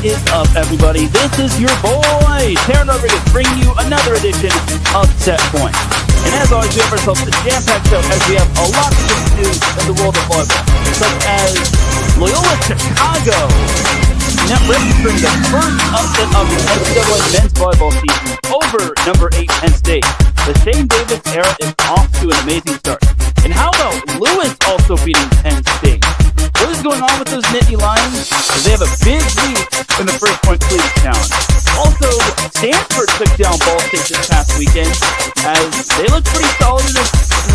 is up, everybody? This is your boy, Teran Rodriguez, bringing you another edition of Set Point. And as always, we have ourselves a jam-packed show as we have a lot to do in the world of volleyball, such as Loyola Chicago now registering the first upset of the NCAA men's volleyball season over number 8 Penn State. The Shane Davis era is off to an amazing start. And how about Lewis also beating Penn State? What is going on with those Nittany Lions? They have a big lead in the First Point Cleats Challenge. Also, Stanford took down Ball State this past weekend as they look pretty solid in the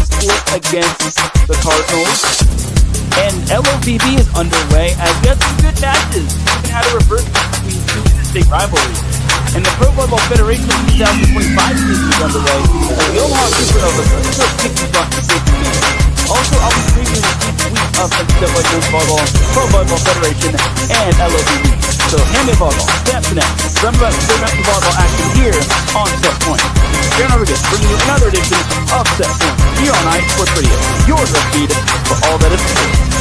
split against the Cardinals. And LOVB is underway as we have some good matches. We even had a reverse between two interstate rivalries. And the Pro Volleyball Federation 2025 season is underway as the Omaha Supernovas are still kicking butt in big games. Also, I'll be previewing each week of NCAA Men's Volleyball, Pro Volleyball Federation, and LOVB. So, hand me a volleyball, snap to net. Remember about the volleyball action here on Set Point. Teran Rodriguez bringing you another edition of Set Point here on iSports Radio, your direct feed for all that is sports.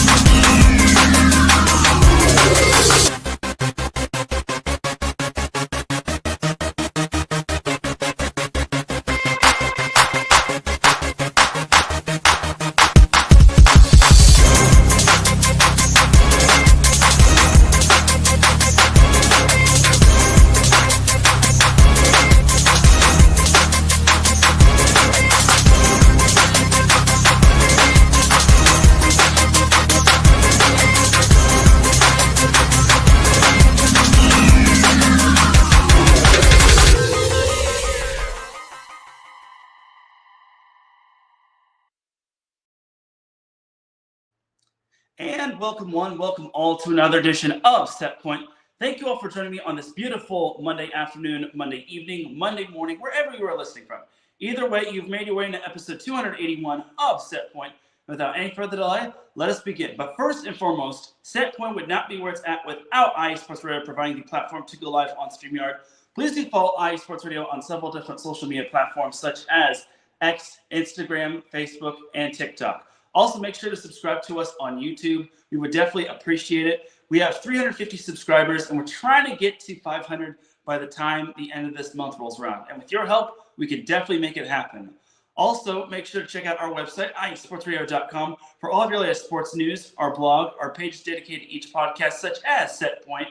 And welcome one, welcome all to another edition of Set Point. Thank you all for joining me on this beautiful Monday afternoon, Monday evening, Monday morning, wherever you are listening from. Either way, you've made your way into episode 281 of Set Point. Without any further delay, let us begin. But first and foremost, Set Point would not be where it's at without iSports Radio providing the platform to go live on StreamYard. Please do follow iSports Radio on several different social media platforms such as X, Instagram, Facebook, and TikTok. Also, make sure to subscribe to us on YouTube. We would definitely appreciate it. We have 350 subscribers, and we're trying to get to 500 by the time the end of this month rolls around. And with your help, we can definitely make it happen. Also, make sure to check out our website, iSportsRadio.com, for all of your latest sports news, our blog, our pages dedicated to each podcast, such as Set Point,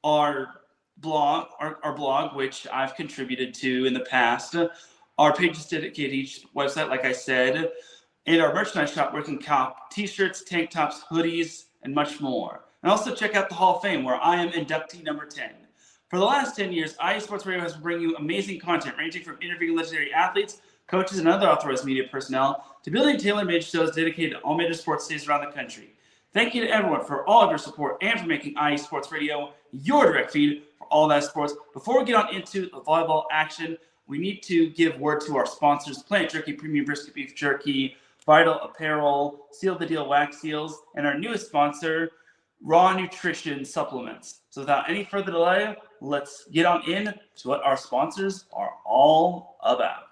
our blog, which I've contributed to in the past, our pages dedicated to each website, like I said, and our merchandise shop where you can cop t-shirts, tank tops, hoodies, and much more. And also check out the Hall of Fame where I am inductee number 10. For the last 10 years, iSports Radio has been bringing you amazing content ranging from interviewing legendary athletes, coaches, and other authorized media personnel to building tailor-made shows dedicated to all major sports stations around the country. Thank you to everyone for all of your support and for making iSports Radio your direct feed for all that sports. Before we get on into the volleyball action, we need to give word to our sponsors, Planet Jerky Premium Brisket Beef Jerky, Vital Apparel, Seal the Deal Wax Seals, and our newest sponsor, Raw Nutrition Supplements. So without any further delay, let's get on in to what our sponsors are all about.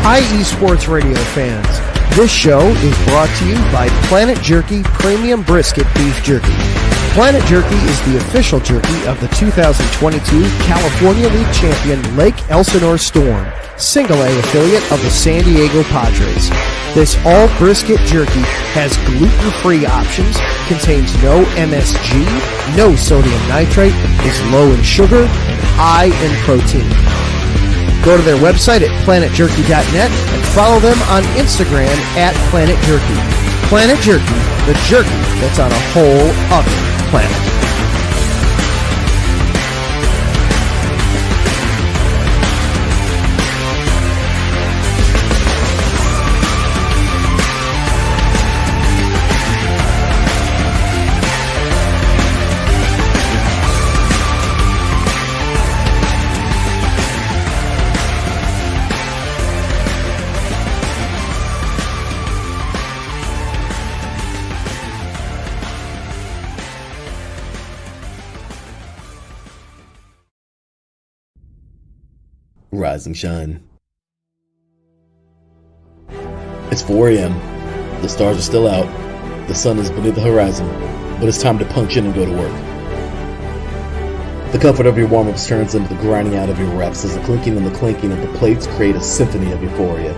Hi, eSports Radio fans. This show is brought to you by Planet Jerky Premium Brisket Beef Jerky. Planet Jerky is the official jerky of the 2022 California League champion Lake Elsinore Storm, Single A affiliate of the San Diego Padres. This all brisket jerky has gluten-free options, contains no MSG, no sodium nitrate, is low in sugar, and high in protein. Go to their website at planetjerky.net and follow them on Instagram at Planet Jerky. Planet Jerky, the jerky that's on a whole other planet. rise and shine. It's 4 a.m. The stars are still out. The sun is beneath the horizon, but it's time to punch in and go to work. The comfort of your warm-ups turns into the grinding out of your reps as the clinking and the clanking of the plates create a symphony of euphoria.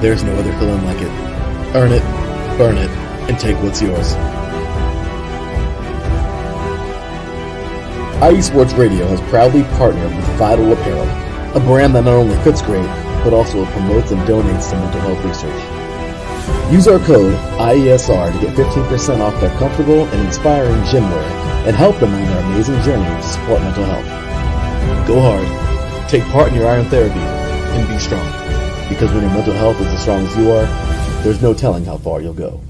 There's no other feeling like it. Earn it, burn it, and take what's yours. IE Sports Radio has proudly partnered with Volleyball Apparel, a brand that not only fits great, but also promotes and donates to mental health research. Use our code IESR to get 15% off their comfortable and inspiring gym wear and help them on their amazing journey to support mental health. Go hard, take part in your iron therapy, and be strong. Because when your mental health is as strong as you are, there's no telling how far you'll go.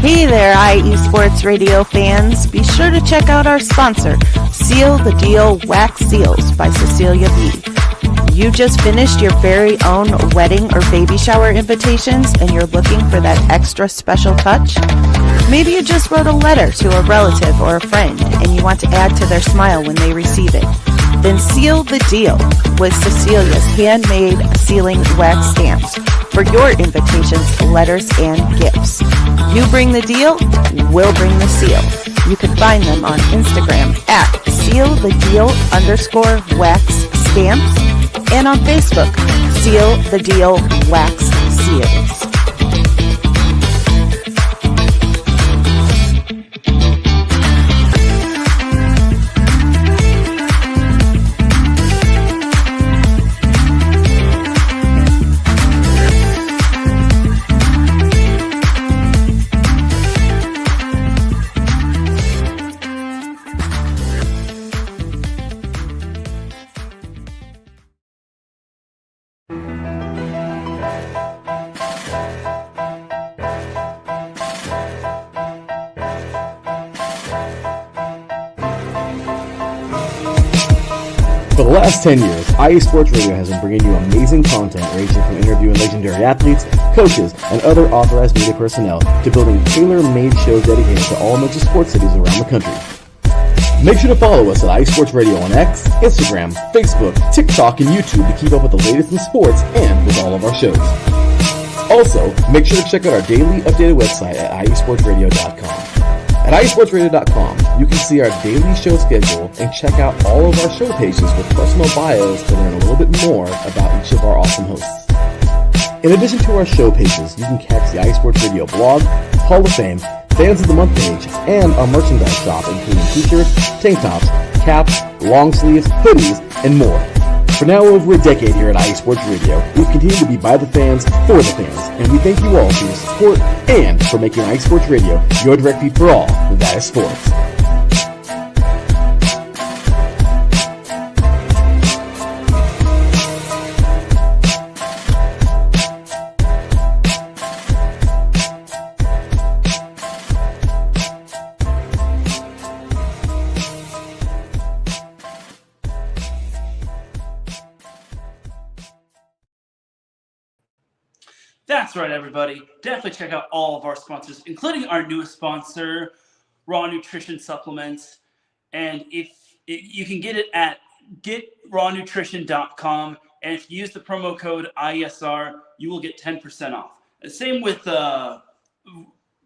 Hey there, IE Sports Radio fans. Be sure to check out our sponsor, Seal the Deal Wax Seals by Cecilia B. You just finished your very own wedding or baby shower invitations and you're looking for that extra special touch? Maybe you just wrote a letter to a relative or a friend and you want to add to their smile when they receive it. Then seal the deal with Cecilia's handmade sealing wax stamps for your invitations, letters, and gifts. You bring the deal, we'll bring the seal. You can find them on Instagram at sealthedeal_wax stamps and on Facebook, Seal the Deal Wax Seals. For the last 10 years, IE Sports Radio has been bringing you amazing content ranging from interviewing legendary athletes, coaches, and other authorized media personnel to building tailor-made shows dedicated to all major sports cities around the country. Make sure to follow us at IE Sports Radio on X, Instagram, Facebook, TikTok, and YouTube to keep up with the latest in sports and with all of our shows. Also, make sure to check out our daily updated website at iesportsradio.com. At iesportsradio.com, you can see our daily show schedule and check out all of our show pages with personal bios to learn a little bit more about each of our awesome hosts. In addition to our show pages, you can catch the IE Sports Radio blog, Hall of Fame, Fans of the Month page, and our merchandise shop including t-shirts, tank tops, caps, long sleeves, hoodies, and more. For now over a decade here at IE Sports Radio, we've continued to be by the fans, for the fans, and we thank you all for your support and for making IE Sports Radio your direct feed for all that is sports. That's right, everybody. Definitely check out all of our sponsors, including our newest sponsor, Raw Nutrition Supplements. And if you can get it at getrawnutrition.com. And if you use the promo code IESR, you will get 10% off. Same with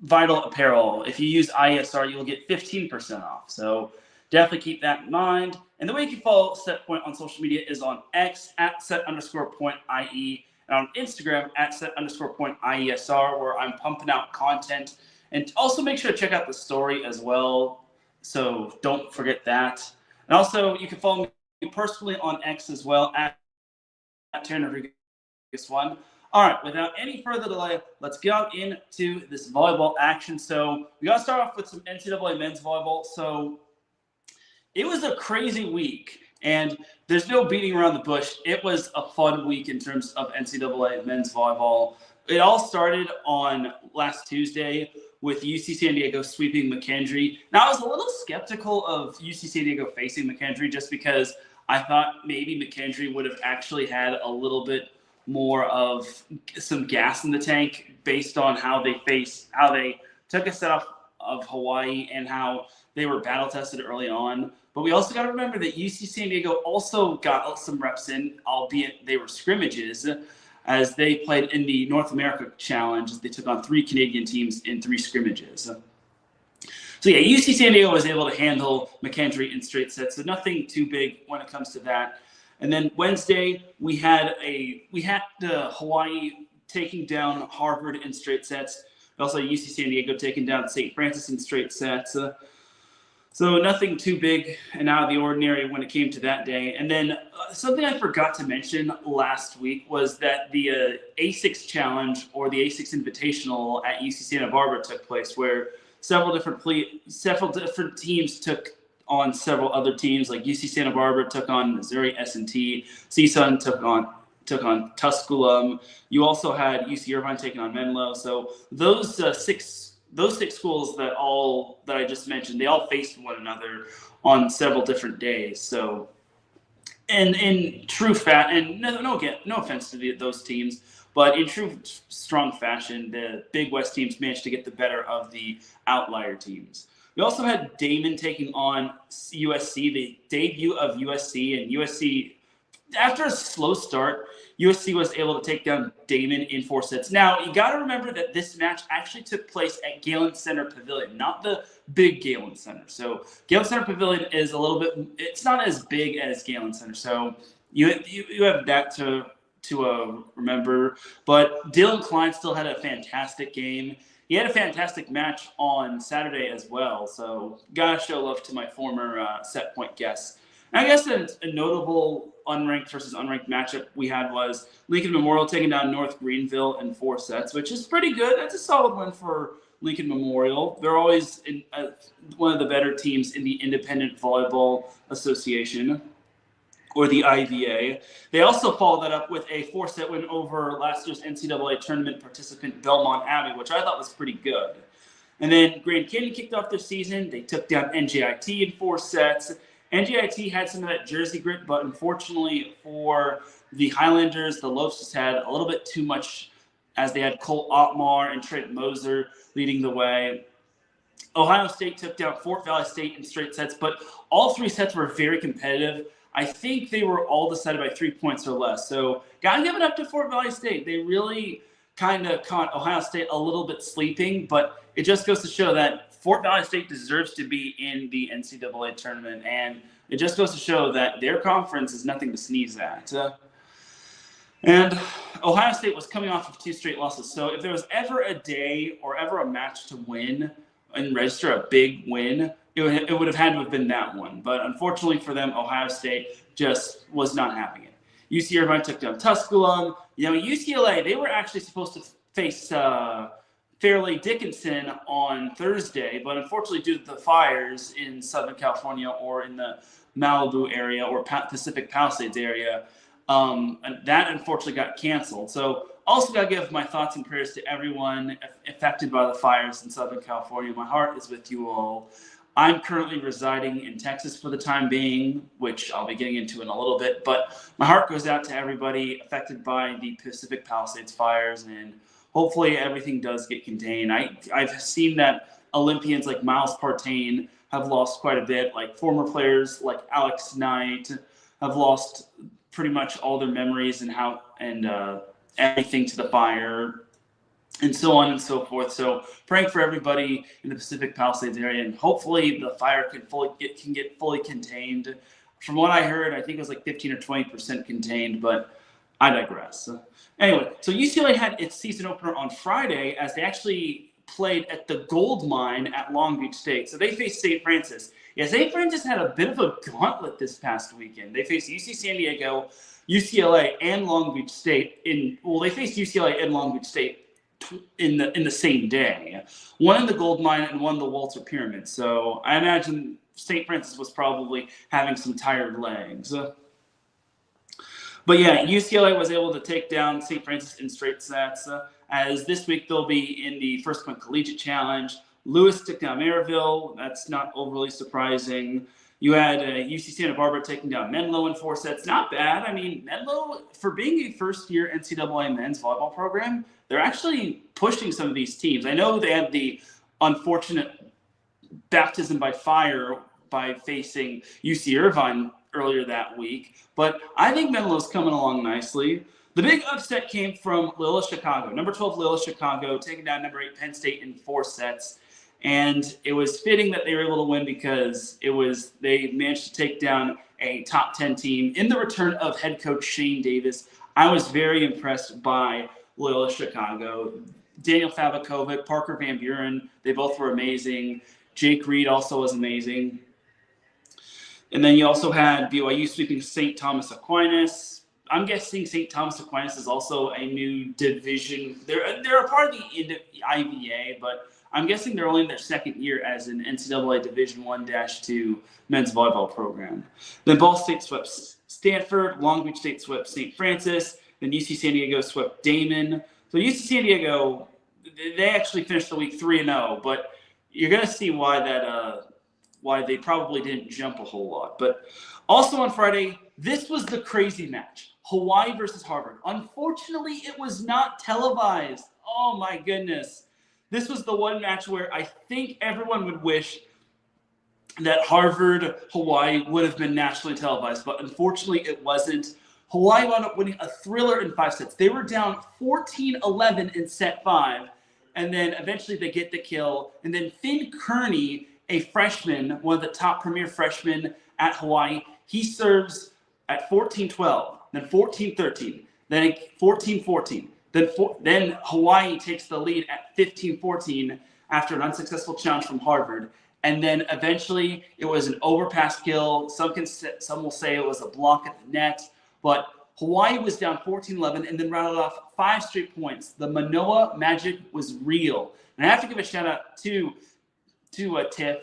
Vital Apparel. If you use IESR, you will get 15% off. So definitely keep that in mind. And the way you can follow Set Point on social media is on X at set_point.ie. And on Instagram at set_point.iesr, where I'm pumping out content. And also make sure to check out the story as well. So don't forget that. And also you can follow me personally on X as well at Teran Rodriguez 1. All right, without any further delay, let's get on into this volleyball action. So we got to start off with some NCAA men's volleyball. So it was a crazy week. And there's no beating around the bush. It was a fun week in terms of NCAA men's volleyball. it all started on last Tuesday with UC San Diego sweeping McKendree. Now, I was a little skeptical of UC San Diego facing McKendree just because I thought maybe McKendree would have actually had a little bit more of some gas in the tank based on how they took a set off of Hawaii and how they were battle tested early on. But we also got to remember that UC San Diego also got some reps in, albeit they were scrimmages, as they played in the North America Challenge. They took on 3 Canadian teams in 3 scrimmages. So yeah, UC San Diego was able to handle McKendree in straight sets, so nothing too big when it comes to that. And then Wednesday, we had Hawaii taking down Harvard in straight sets. Also, UC San Diego taking down St. Francis in straight sets. So nothing too big and out of the ordinary when it came to that day. And then something I forgot to mention last week was that the A6 Challenge or the A6 Invitational at UC Santa Barbara took place, where several different teams took on several other teams. Like UC Santa Barbara took on Missouri S&T, CSUN took on Tusculum. You also had UC Irvine taking on Menlo. So those six schools that I just mentioned, they all faced one another on several different days. So, and in true no offense to those teams, but in true strong fashion, the Big West teams managed to get the better of the outlier teams. We also had Damon taking on USC, the debut of USC, and USC, after a slow start, USC was able to take down Damon in 4 sets. Now, you got to remember that this match actually took place at Galen Center Pavilion, not the big Galen Center. So Galen Center Pavilion is it's not as big as Galen Center. So you have that to remember. But Dylan Klein still had a fantastic game. He had a fantastic match on Saturday as well. So gotta show love to my former set point guests. And I guess a notable unranked versus unranked matchup we had was Lincoln Memorial taking down North Greenville in 4 sets, which is pretty good. That's a solid win for Lincoln Memorial. They're always one of the better teams in the Independent Volleyball Association, or the IVA. They also followed that up with a 4-set win over last year's NCAA tournament participant Belmont Abbey, which I thought was pretty good. And then Grand Canyon kicked off their season. They took down NJIT in 4 sets. NJIT had some of that Jersey grit, but unfortunately for the Highlanders, the Lopes just had a little bit too much, as they had Colt Ottmar and Trent Moser leading the way. Ohio State took down Fort Valley State in straight sets, but all 3 sets were very competitive. I think they were all decided by 3 points or less. So gotta give it up to Fort Valley State. They really kind of caught Ohio State a little bit sleeping, but it just goes to show that Fort Valley State deserves to be in the NCAA tournament, and it just goes to show that their conference is nothing to sneeze at. And Ohio State was coming off of 2 straight losses, so if there was ever a day or ever a match to win and register a big win, it would have had to have been that one. But unfortunately for them, Ohio State just was not having it. UC Irvine took down Tusculum. UCLA, they were actually supposed to face Fairleigh Dickinson on Thursday, but unfortunately due to the fires in Southern California or in the Malibu area or Pacific Palisades area, that unfortunately got canceled. So also got to give my thoughts and prayers to everyone affected by the fires in Southern California. My heart is with you all. I'm currently residing in Texas for the time being, which I'll be getting into in a little bit, but my heart goes out to everybody affected by the Pacific Palisades fires, and hopefully everything does get contained. I've seen that Olympians like Miles Partain have lost quite a bit, like former players like Alex Knight have lost pretty much all their memories and everything to the fire, and so on and so forth. So praying for everybody in the Pacific Palisades area, and hopefully the fire can get fully contained. From what I heard, I think it was like 15 or 20% contained, but I digress. Anyway, so UCLA had its season opener on Friday as they actually played at the Gold Mine at Long Beach State. So they faced St. Francis. Yeah, St. Francis had a bit of a gauntlet this past weekend. They faced UC San Diego, UCLA, and Long Beach State. They faced UCLA and Long Beach State in the same day. One in the Gold Mine and one in the Walter Pyramid. So I imagine St. Francis was probably having some tired legs. But yeah, UCLA was able to take down St. Francis in straight sets. As this week they'll be in the First Point Collegiate Challenge. Lewis took down Maryville. That's not overly surprising. You had UC Santa Barbara taking down Menlo in 4 sets. Not bad. I mean, Menlo, for being a first-year NCAA men's volleyball program, they're actually pushing some of these teams. I know they had the unfortunate baptism by fire by facing UC Irvine earlier that week, but I think Menlo's coming along nicely. The big upset came from Loyola Chicago. Number 12 Loyola Chicago taking down number 8 Penn State in 4 sets. And it was fitting that they were able to win because they managed to take down a top 10 team in the return of head coach Shane Davis. I was very impressed by Loyola Chicago. Daniel Fabakovic, Parker Van Buren, they both were amazing. Jake Reed also was amazing. And then you also had BYU sweeping St. Thomas Aquinas. I'm guessing St. Thomas Aquinas is also a new division. They're a part of the IVA, but I'm guessing they're only in their second year as an NCAA Division I-2 men's volleyball program. Then Ball State swept Stanford, Long Beach State swept St. Francis, then UC San Diego swept Damon. So UC San Diego, they actually finished the week 3-0, but you're going to see why they probably didn't jump a whole lot. But also on Friday, this was the crazy match, Hawaii versus Harvard. Unfortunately, it was not televised. Oh my goodness. This was the one match where I think everyone would wish that Harvard-Hawaii would have been nationally televised, but unfortunately it wasn't. Hawaii wound up winning a thriller in 5 sets. They were down 14-11 in set 5, and then eventually they get the kill. And then Finn Kearney, a freshman, one of the top premier freshmen at Hawaii, he serves at 14-12, then 14-13, then 14-14. Then Hawaii takes the lead at 15-14 after an unsuccessful challenge from Harvard. And then eventually it was an overpass kill. Some will say it was a block at the net. But Hawaii was down 14-11 and then rounded off 5 straight points. The Manoa magic was real. And I have to give a shout out to Tiff,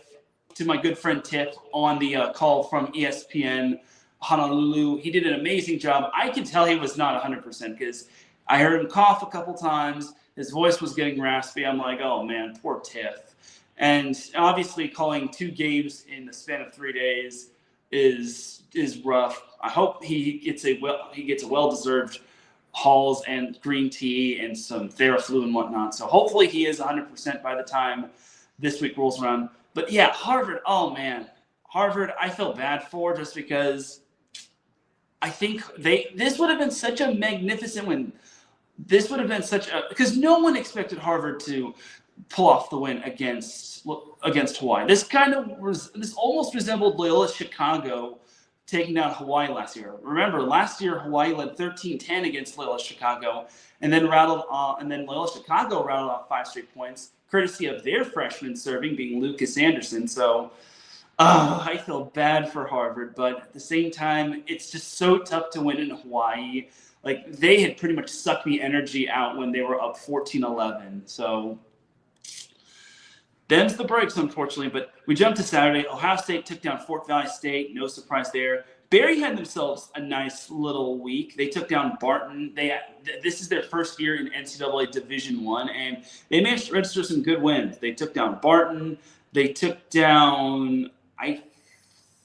to my good friend Tiff on the call from ESPN Honolulu. He did an amazing job. I could tell he was not 100% because I heard him cough a couple times. His voice was getting raspy. I'm like, oh man, poor Tiff. And obviously calling 2 games in the span of 3 days is rough. I hope he gets a well-deserved Halls and green tea and some Theraflu and whatnot. So hopefully he is 100% by the time this week rolls around. But yeah, Harvard, oh man. Harvard, I feel bad for just because I think this would have been such a magnificent win. This would have been because no one expected Harvard to pull off the win against Hawaii. This almost resembled Loyola Chicago taking down Hawaii last year. Remember, last year Hawaii led 13-10 against Loyola Chicago, and then Loyola Chicago rattled off 5 straight points, courtesy of their freshman serving being Lucas Anderson. So I feel bad for Harvard, but at the same time, it's just so tough to win in Hawaii. Like, they had pretty much sucked the energy out when they were up 14-11. So them's the breaks, unfortunately. But we jumped to Saturday. Ohio State took down Fort Valley State. No surprise there. Barry had themselves a nice little week. They took down Barton. This is their first year in NCAA Division I, and they managed to register some good wins. They took down Barton. They took down, I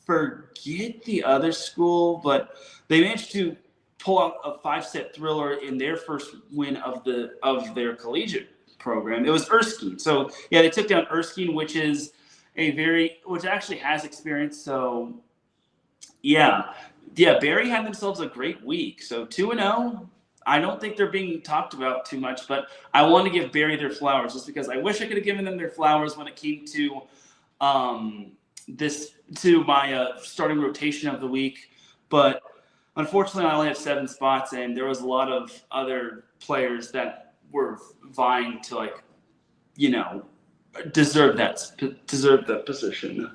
forget the other school, but they managed to pull out a 5-set thriller in their first win of their collegiate program. It was Erskine. So yeah, they took down Erskine, which actually has experience. So yeah, Barry had themselves a great week. So 2-0. I don't think they're being talked about too much, but I want to give Barry their flowers just because I wish I could have given them their flowers when it came to my starting rotation of the week. But unfortunately, I only have 7 spots, and there was a lot of other players that were vying to, deserve that position.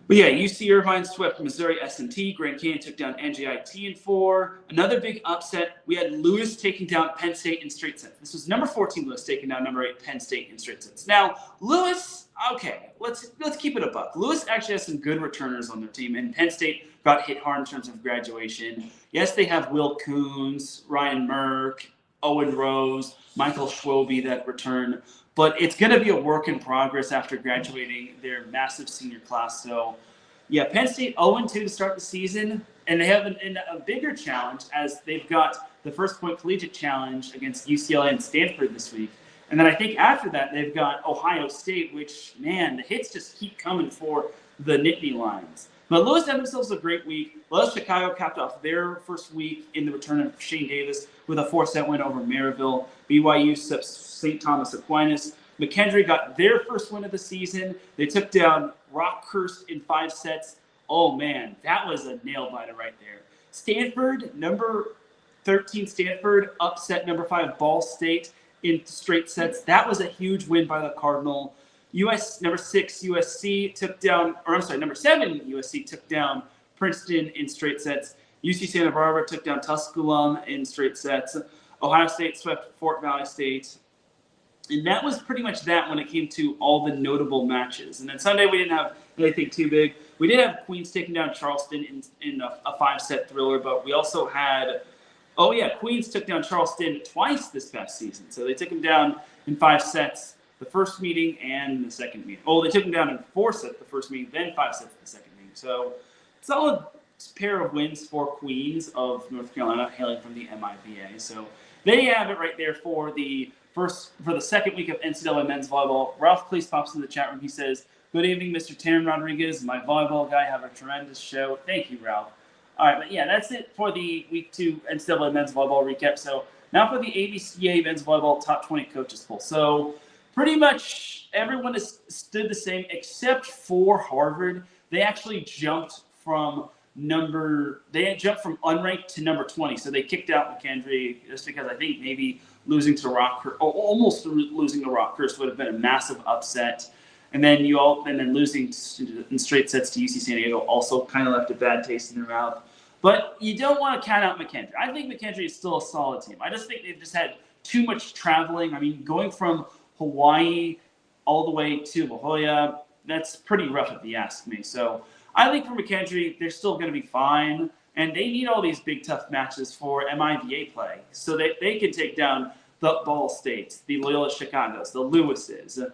But yeah, UC Irvine swept Missouri S&T. Grand Canyon took down NJIT in 4. Another big upset, we had Lewis taking down Penn State in straight sets. This was number 14 Lewis taking down number 8 Penn State in straight sets. Now, Lewis, okay, let's keep it a buck. Lewis actually has some good returners on their team, and Penn State got hit hard in terms of graduation. Yes, they have Will Coons, Ryan Merck, Owen Rose, Michael Schwobe that return. But it's going to be a work in progress after graduating their massive senior class. So, yeah, Penn State 0-2 to start the season, and they have a bigger challenge as they've got the First Point Collegiate Challenge against UCLA and Stanford this week. And then I think after that, they've got Ohio State, which, man, the hits just keep coming for the Nittany Lions. But Lewis had themselves a great week. Loyola Chicago capped off their first week in the return of Shane Davis with a 4-set win over Maryville. BYU swept St. Thomas Aquinas. McKendree got their first win of the season. They took down Rockhurst in 5 sets. Oh, man, that was a nail-biter right there. Stanford, number 13 Stanford, upset number 5 Ball State in straight sets. That was a huge win by the Cardinal. Number 6 USC took down, number 7 USC took down Princeton in straight sets. UC Santa Barbara took down Tusculum in straight sets. Ohio State swept Fort Valley State. And that was pretty much that when it came to all the notable matches. And then Sunday we didn't have anything too big. We did have Queens taking down Charleston in a 5-set thriller, but we also had, Queens took down Charleston twice this past season. So they took them down in 5 sets. The first meeting and the second meeting. Oh, they took them down in 4 sets the first meeting, then 5 sets the second meeting. So, solid pair of wins for Queens of North Carolina, hailing from the MIVA. So, they have it right there for the second week of NCAA men's volleyball. Ralph Cleese pops in the chat room. He says, "Good evening, Mr. Teran Rodriguez. My volleyball guy, have a tremendous show." Thank you, Ralph. All right, but yeah, that's it for the week 2 NCAA men's volleyball recap. So, now for the ABCA men's volleyball top 20 coaches poll. So, pretty much everyone has stood the same except for Harvard. They actually jumped from unranked to number 20. So they kicked out McKendree just because I think maybe losing to almost losing to Rockhurst would have been a massive upset. And then losing in straight sets to UC San Diego also kind of left a bad taste in their mouth. But you don't want to count out McKendree. I think McKendree is still a solid team. I just think they've just had too much traveling. I mean, going from Hawaii all the way to La Jolla, that's pretty rough if you ask me. So I think for McKendree, they're still going to be fine. And they need all these big, tough matches for MIVA play so that they can take down the Ball States, the Loyola Chicagos, the Lewises.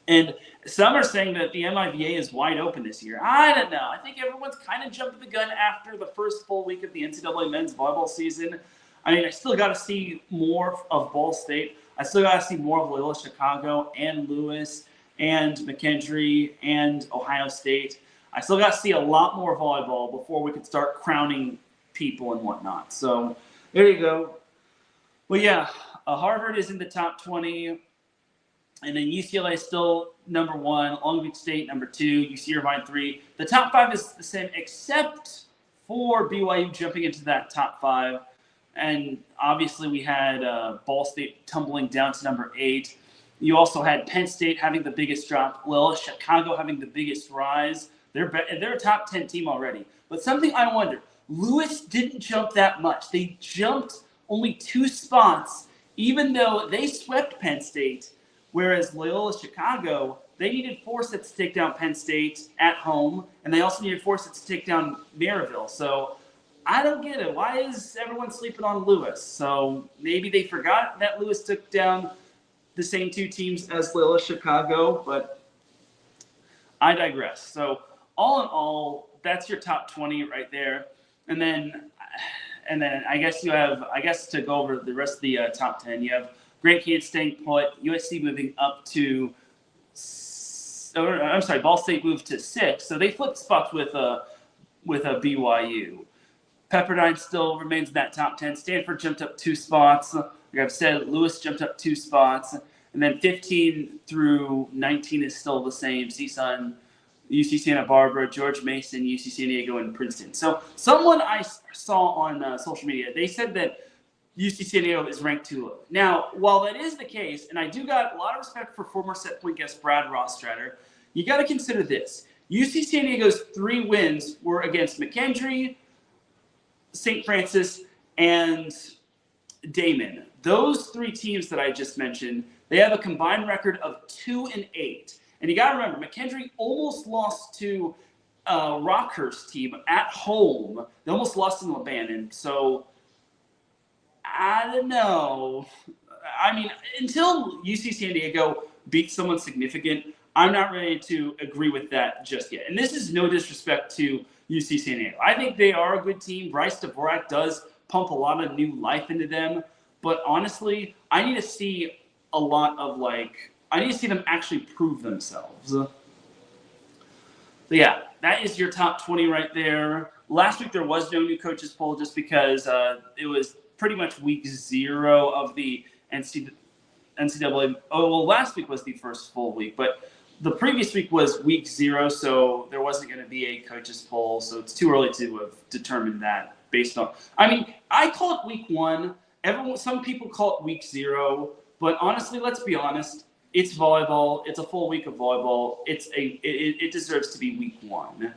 And some are saying that the MIVA is wide open this year. I don't know. I think everyone's kind of jumping the gun after the first full week of the NCAA men's volleyball season. I mean, I still got to see more of Ball State. I still got to see more of Loyola Chicago and Lewis and McKendree and Ohio State. I still got to see a lot more volleyball before we could start crowning people and whatnot. So there you go. Well, yeah, Harvard is in the top 20. And then UCLA is still number 1. Long Beach State, number 2. UC Irvine, 3. The top 5 is the same except for BYU jumping into that top 5. And obviously we had Ball State tumbling down to number 8. You also had Penn State having the biggest drop. Loyola Chicago having the biggest rise. They're a top 10 team already. But something I wonder, Lewis didn't jump that much. They jumped only 2 spots, even though they swept Penn State, whereas Loyola Chicago, they needed 4 sets to take down Penn State at home, and they also needed 4 sets to take down Maryville. So I don't get it. Why is everyone sleeping on Lewis? So maybe they forgot that Lewis took down the same 2 teams as Loyola Chicago, but I digress. So all in all, that's your top 20 right there. And then I guess to go over the rest of the top 10, you have Grand Canyon staying put, USC moving up to, Ball State moved to 6. So they flipped spots with a BYU. Pepperdine still remains in that top 10. Stanford jumped up 2 spots. Like I've said, Lewis jumped up 2 spots. And then 15 through 19 is still the same. CSUN, UC Santa Barbara, George Mason, UC San Diego, and Princeton. So someone I saw on social media, they said that UC San Diego is ranked too low. Now, while that is the case, and I do got a lot of respect for former set point guest Brad Rostratter, you got to consider this. UC San Diego's 3 wins were against McKendree, St. Francis, and Damon. Those 3 teams that I just mentioned, they have a combined record of 2-8. And you got to remember, McKendree almost lost to Rockhurst team at home. They almost lost in Lebanon. So I don't know. I mean, until UC San Diego beats someone significant, I'm not ready to agree with that just yet. And this is no disrespect to UC San Diego. I think they are a good team. Bryce Dvorak does pump a lot of new life into them. But honestly, I need to see a lot of I need to see them actually prove themselves. So yeah, that is your top 20 right there. Last week there was no new coaches poll just because it was pretty much week 0 of the NCAA. Oh, well, last week was the first full week, but the previous week was week 0, so there wasn't going to be a coaches poll, so it's too early to have determined that based on. I mean, I call it week 1. Some people call it week 0, but honestly, let's be honest. It's volleyball. It's a full week of volleyball. It deserves to be week 1.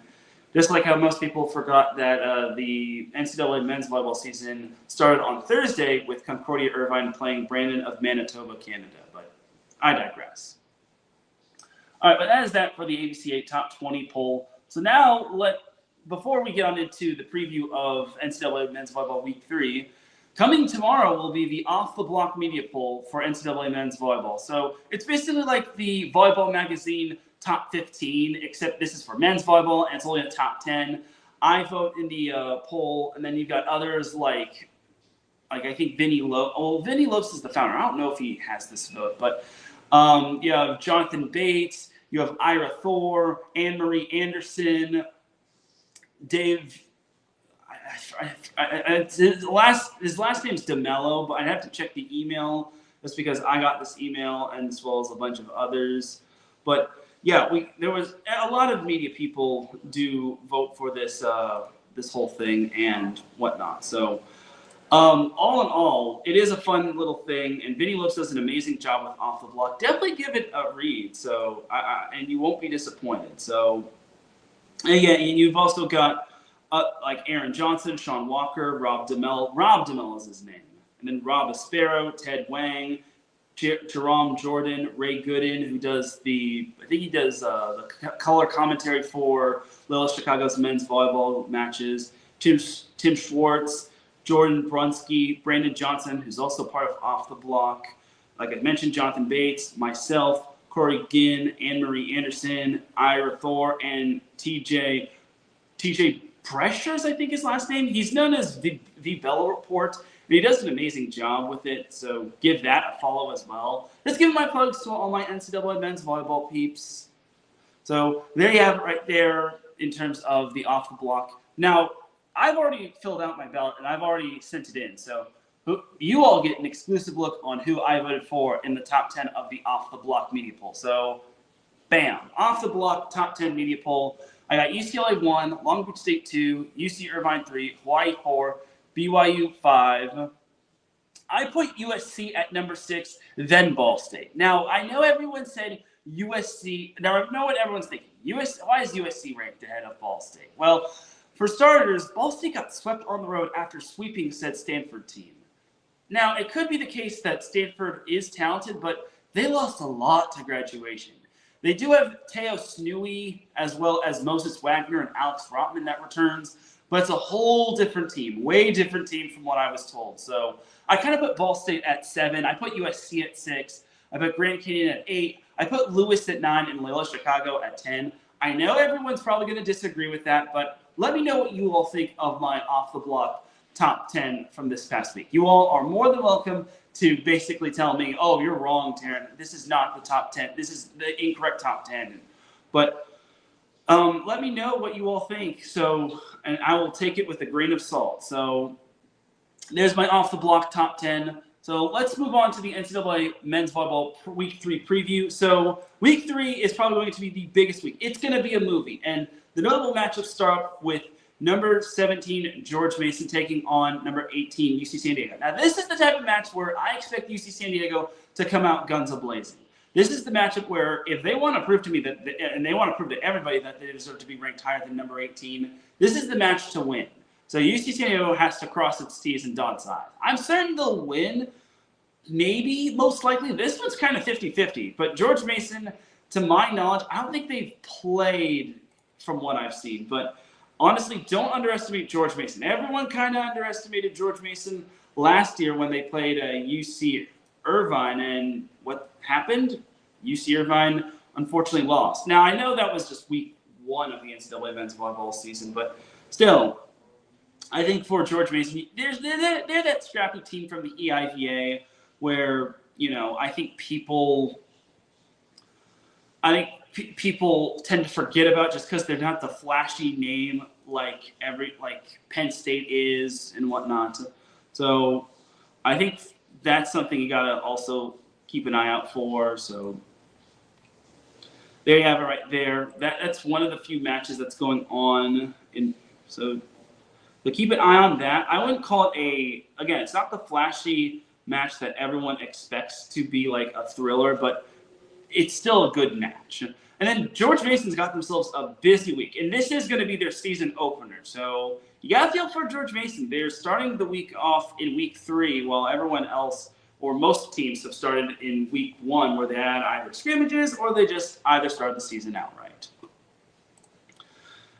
Just like how most people forgot that the NCAA men's volleyball season started on Thursday with Concordia Irvine playing Brandon of Manitoba, Canada. But I digress. All right, but that is that for the ABCA Top 20 poll. So now, before we get on into the preview of NCAA men's volleyball week 3, coming tomorrow will be the Off the Block media poll for NCAA men's volleyball. So it's basically like the Volleyball Magazine Top 15, except this is for men's volleyball, and it's only a top 10. I vote in the poll, and then you've got others like I think Vinny Lopes. Oh, Vinny Lopes is the founder. I don't know if he has this vote, but you have Jonathan Bates, you have Ira Thor, Anne-Marie Anderson, Dave. His last name's DeMello, but I'd have to check the email just because I got this email, and as well as a bunch of others. But yeah, there was a lot of media people do vote for this this whole thing and whatnot. So all in all, it is a fun little thing, and Vinny Lopes does an amazing job with Off the Block. Definitely give it a read. So and you won't be disappointed. So and yeah, and you've also got like Aaron Johnson, Sean Walker, Rob DeMello. Rob DeMello is his name, and then Rob Aspero, Ted Wang, Jerome Jordan, Ray Gooden, who does the color commentary for Loyola Chicago's men's volleyball matches, Tim Schwartz, Jordan Brunsky, Brandon Johnson, who's also part of Off the Block. Like I mentioned, Jonathan Bates, myself, Corey Ginn, Anne-Marie Anderson, Ira Thor, and TJ Pressures, I think his last name. He's known as the Bella Report. And he does an amazing job with it, so give that a follow as well. Just giving my plugs to all my NCAA men's volleyball peeps. So there you have it right there in terms of the Off the Block. Now, I've already filled out my ballot, and I've already sent it in. So you all get an exclusive look on who I voted for in the top 10 of the Off the Block media poll. So, bam, Off the Block top 10 media poll. I got UCLA 1, Long Beach State 2, UC Irvine 3, Hawaii 4, BYU 5. I put USC at number 6, then Ball State. Now, I know everyone said USC. Now, I know what everyone's thinking. Why is USC ranked ahead of Ball State? Well, for starters, Ball State got swept on the road after sweeping said Stanford team. Now, it could be the case that Stanford is talented, but they lost a lot to graduation. They do have Teo Snui as well as Moses Wagner and Alex Rotman that returns. But it's a whole different team, way different team from what I was told. So I kind of put Ball State at 7. I put USC at 6. I put Grand Canyon at 8. I put Lewis at 9 and Loyola Chicago at 10. I know everyone's probably going to disagree with that, but let me know what you all think of my Off the Block top 10 from this past week. You all are more than welcome to basically tell me, oh, you're wrong, Teran. This is not the top 10. This is the incorrect top 10. But let me know what you all think. So, and I will take it with a grain of salt. So there's my Off the Block top 10. So let's move on to the NCAA men's volleyball week 3 preview. So week 3 is probably going to be the biggest week. It's going to be a movie. And the notable matchups start with number 17, George Mason, taking on number 18, UC San Diego. Now, this is the type of match where I expect UC San Diego to come out guns a-blazing. This is the matchup where if they want to prove to me and they want to prove to everybody that they deserve to be ranked higher than number 18, this is the match to win. So UC San Diego has to cross its T's and dot its I's. I'm certain they'll win. Maybe, most likely. This one's kind of 50-50. But George Mason, to my knowledge, I don't think they've played from what I've seen. But honestly, don't underestimate George Mason. Everyone kind of underestimated George Mason last year when they played UC Irvine. And what happened? UC Irvine unfortunately lost. Now, I know that was just week 1 of the NCAA men's volleyball season. But still, I think for George Mason, they're that scrappy team from the EIVA where, I think people tend to forget about just because they're not the flashy name like Penn State is and whatnot. So I think that's something you gotta also keep an eye out for. So there you have it right there. That's one of the few matches that's going on so keep an eye on that. I wouldn't call it again, it's not the flashy match that everyone expects to be like a thriller, but it's still a good match. And then George Mason's got themselves a busy week, and this is going to be their season opener. So you got to feel for George Mason. They're starting the week off in week 3, while everyone else or most teams have started in week 1, where they had either scrimmages or they just either started the season outright.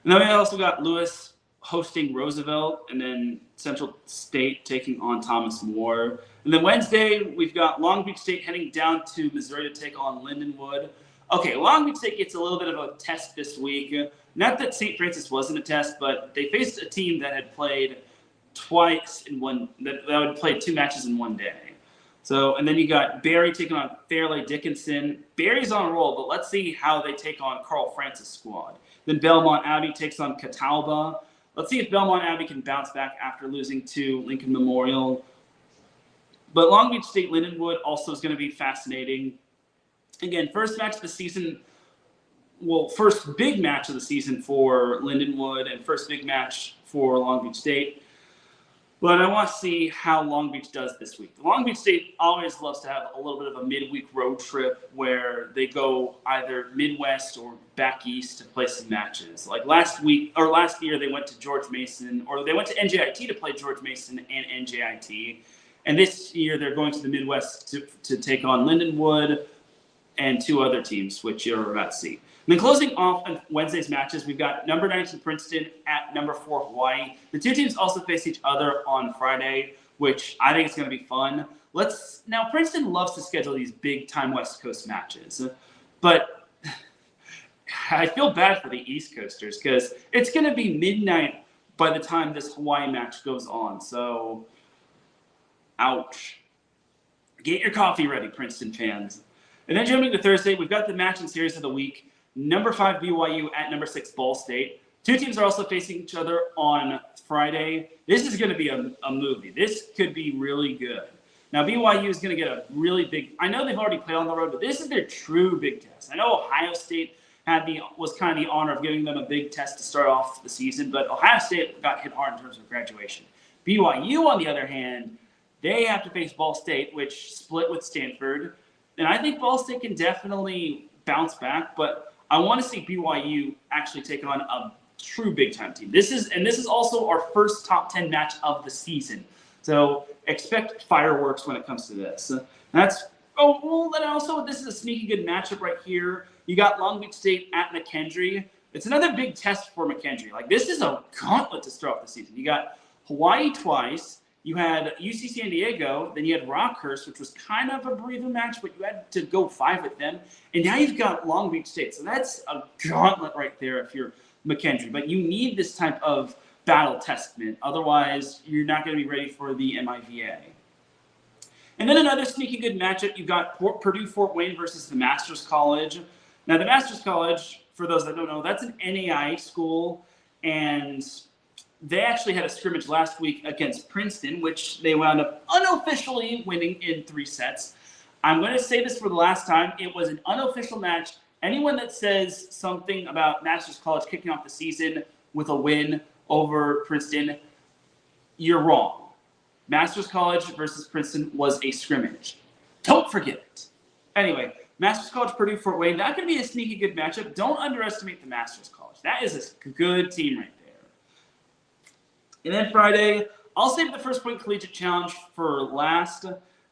And then we also got Lewis hosting Roosevelt, and then Central State taking on Thomas More. And then Wednesday, we've got Long Beach State heading down to Missouri to take on Lindenwood. Okay, Long Beach State gets a little bit of a test this week. Not that St. Francis wasn't a test, but they faced a team that had played that had played 2 matches in one day. So, and then you got Barry taking on Fairleigh Dickinson. Barry's on a roll, but let's see how they take on Carl Francis' squad. Then Belmont Abbey takes on Catawba. Let's see if Belmont Abbey can bounce back after losing to Lincoln Memorial. But Long Beach State Lindenwood also is going to be fascinating. Again, first match of the season, first big match of the season for Lindenwood and first big match for Long Beach State. But I want to see how Long Beach does this week. Long Beach State always loves to have a little bit of a midweek road trip where they go either Midwest or back east to play some matches. Like last year they went to George Mason, or they went to NJIT to play George Mason and NJIT. And this year they're going to the Midwest to take on Lindenwood and 2 other teams, which you're about to see. And then closing off on Wednesday's matches, we've got number 19 Princeton at number 4 Hawaii. The 2 teams also face each other on Friday, which I think is going to be fun. Now Princeton loves to schedule these big-time West Coast matches, but I feel bad for the East Coasters because it's going to be midnight by the time this Hawaii match goes on. So, ouch. Get your coffee ready, Princeton fans. And then jumping to Thursday, we've got the match and series of the week. Number 5 BYU at number 6 Ball State. 2 teams are also facing each other on Friday. This is going to be a movie. This could be really good. Now, BYU is going to get a really big – I know they've already played on the road, but this is their true big test. I know Ohio State was kind of the honor of giving them a big test to start off the season, but Ohio State got hit hard in terms of graduation. BYU, on the other hand, they have to face Ball State, which split with Stanford. And I think Ball State can definitely bounce back, but I want to see BYU actually take on a true big-time team. This is also our first top 10 match of the season. So expect fireworks when it comes to this. Then also this is a sneaky good matchup right here. You got Long Beach State at McKendree. It's another big test for McKendree. Like, this is a gauntlet to start off the season. You got Hawaii twice. You had UC San Diego, then you had Rockhurst, which was kind of a breather match, but you had to go 5 with them. And now you've got Long Beach State. So that's a gauntlet right there if you're McKendree. But you need this type of battle testament. Otherwise, you're not going to be ready for the MIVA. And then another sneaky good matchup, you've got Purdue-Fort Wayne versus the Masters College. Now, the Masters College, for those that don't know, that's an NAIA school, and they actually had a scrimmage last week against Princeton, which they wound up unofficially winning in 3 sets. I'm going to say this for the last time. It was an unofficial match. Anyone that says something about Masters College kicking off the season with a win over Princeton, you're wrong. Masters College versus Princeton was a scrimmage. Don't forget it. Anyway, Masters College, Purdue, Fort Wayne. That could be a sneaky good matchup. Don't underestimate the Masters College. That is a good team right there. And then Friday, I'll save the First Point Collegiate Challenge for last.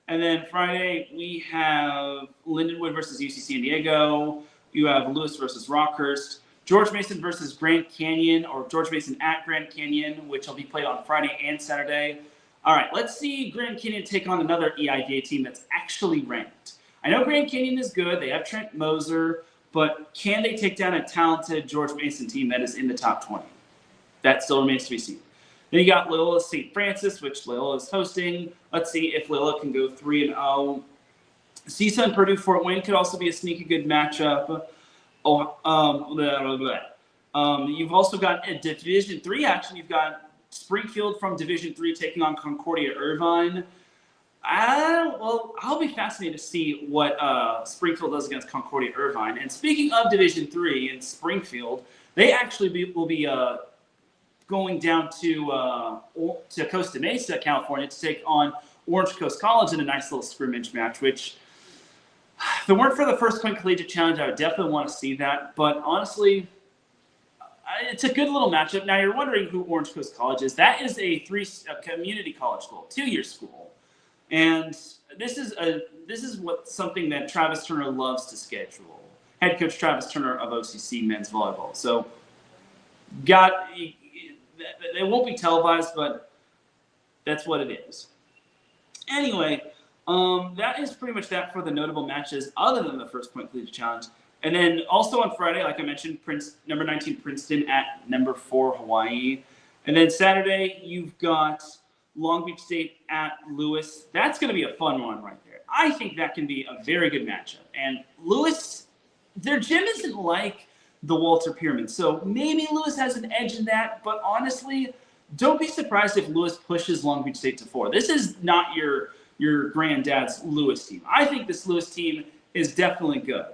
And then Friday, we have Lindenwood versus UC San Diego. You have Lewis versus Rockhurst. George Mason versus Grand Canyon, or George Mason at Grand Canyon, which will be played on Friday and Saturday. All right, let's see Grand Canyon take on another EIVA team that's actually ranked. I know Grand Canyon is good. They have Trent Moser, but can they take down a talented George Mason team that is in the top 20? That still remains to be seen. Then you got Loyola St. Francis, which Loyola is hosting. Let's see if Loyola can go 3-0. CISA and Purdue Fort Wayne could also be a sneaky good matchup. You've also got a Division III action. You've got Springfield from Division III taking on Concordia Irvine. I'll be fascinated to see what Springfield does against Concordia Irvine. And speaking of Division III in Springfield, they actually will be going down to Costa Mesa, California, to take on Orange Coast College in a nice little scrimmage match, which, if it weren't for the First Point Collegiate Challenge, I would definitely want to see that. But honestly, it's a good little matchup. Now, you're wondering who Orange Coast College is. That is a community college school, 2-year school. And this is something that Travis Turner loves to schedule. Head coach Travis Turner of OCC men's volleyball. So, they won't be televised, but that's what it is. Anyway, that is pretty much that for the notable matches other than the First Point Collegiate Challenge. And then also on Friday, like I mentioned, number 19 Princeton at number 4 Hawaii. And then Saturday, you've got Long Beach State at Lewis. That's going to be a fun one right there. I think that can be a very good matchup. And Lewis, their gym isn't like the Walter Pyramid. So maybe Lewis has an edge in that. But honestly, don't be surprised if Lewis pushes Long Beach State to 4. This is not your granddad's Lewis team. I think this Lewis team is definitely good.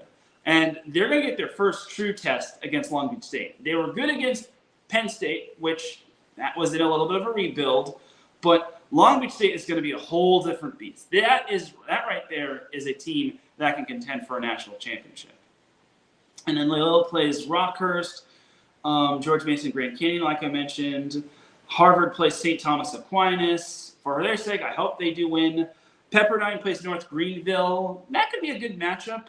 And they're going to get their first true test against Long Beach State. They were good against Penn State, which that was in a little bit of a rebuild. But Long Beach State is going to be a whole different beast. That right there is a team that can contend for a national championship. And then Loyola plays Rockhurst, George Mason Grand Canyon, like I mentioned. Harvard plays St. Thomas Aquinas. For their sake, I hope they do win. Pepperdine plays North Greenville. That could be a good matchup.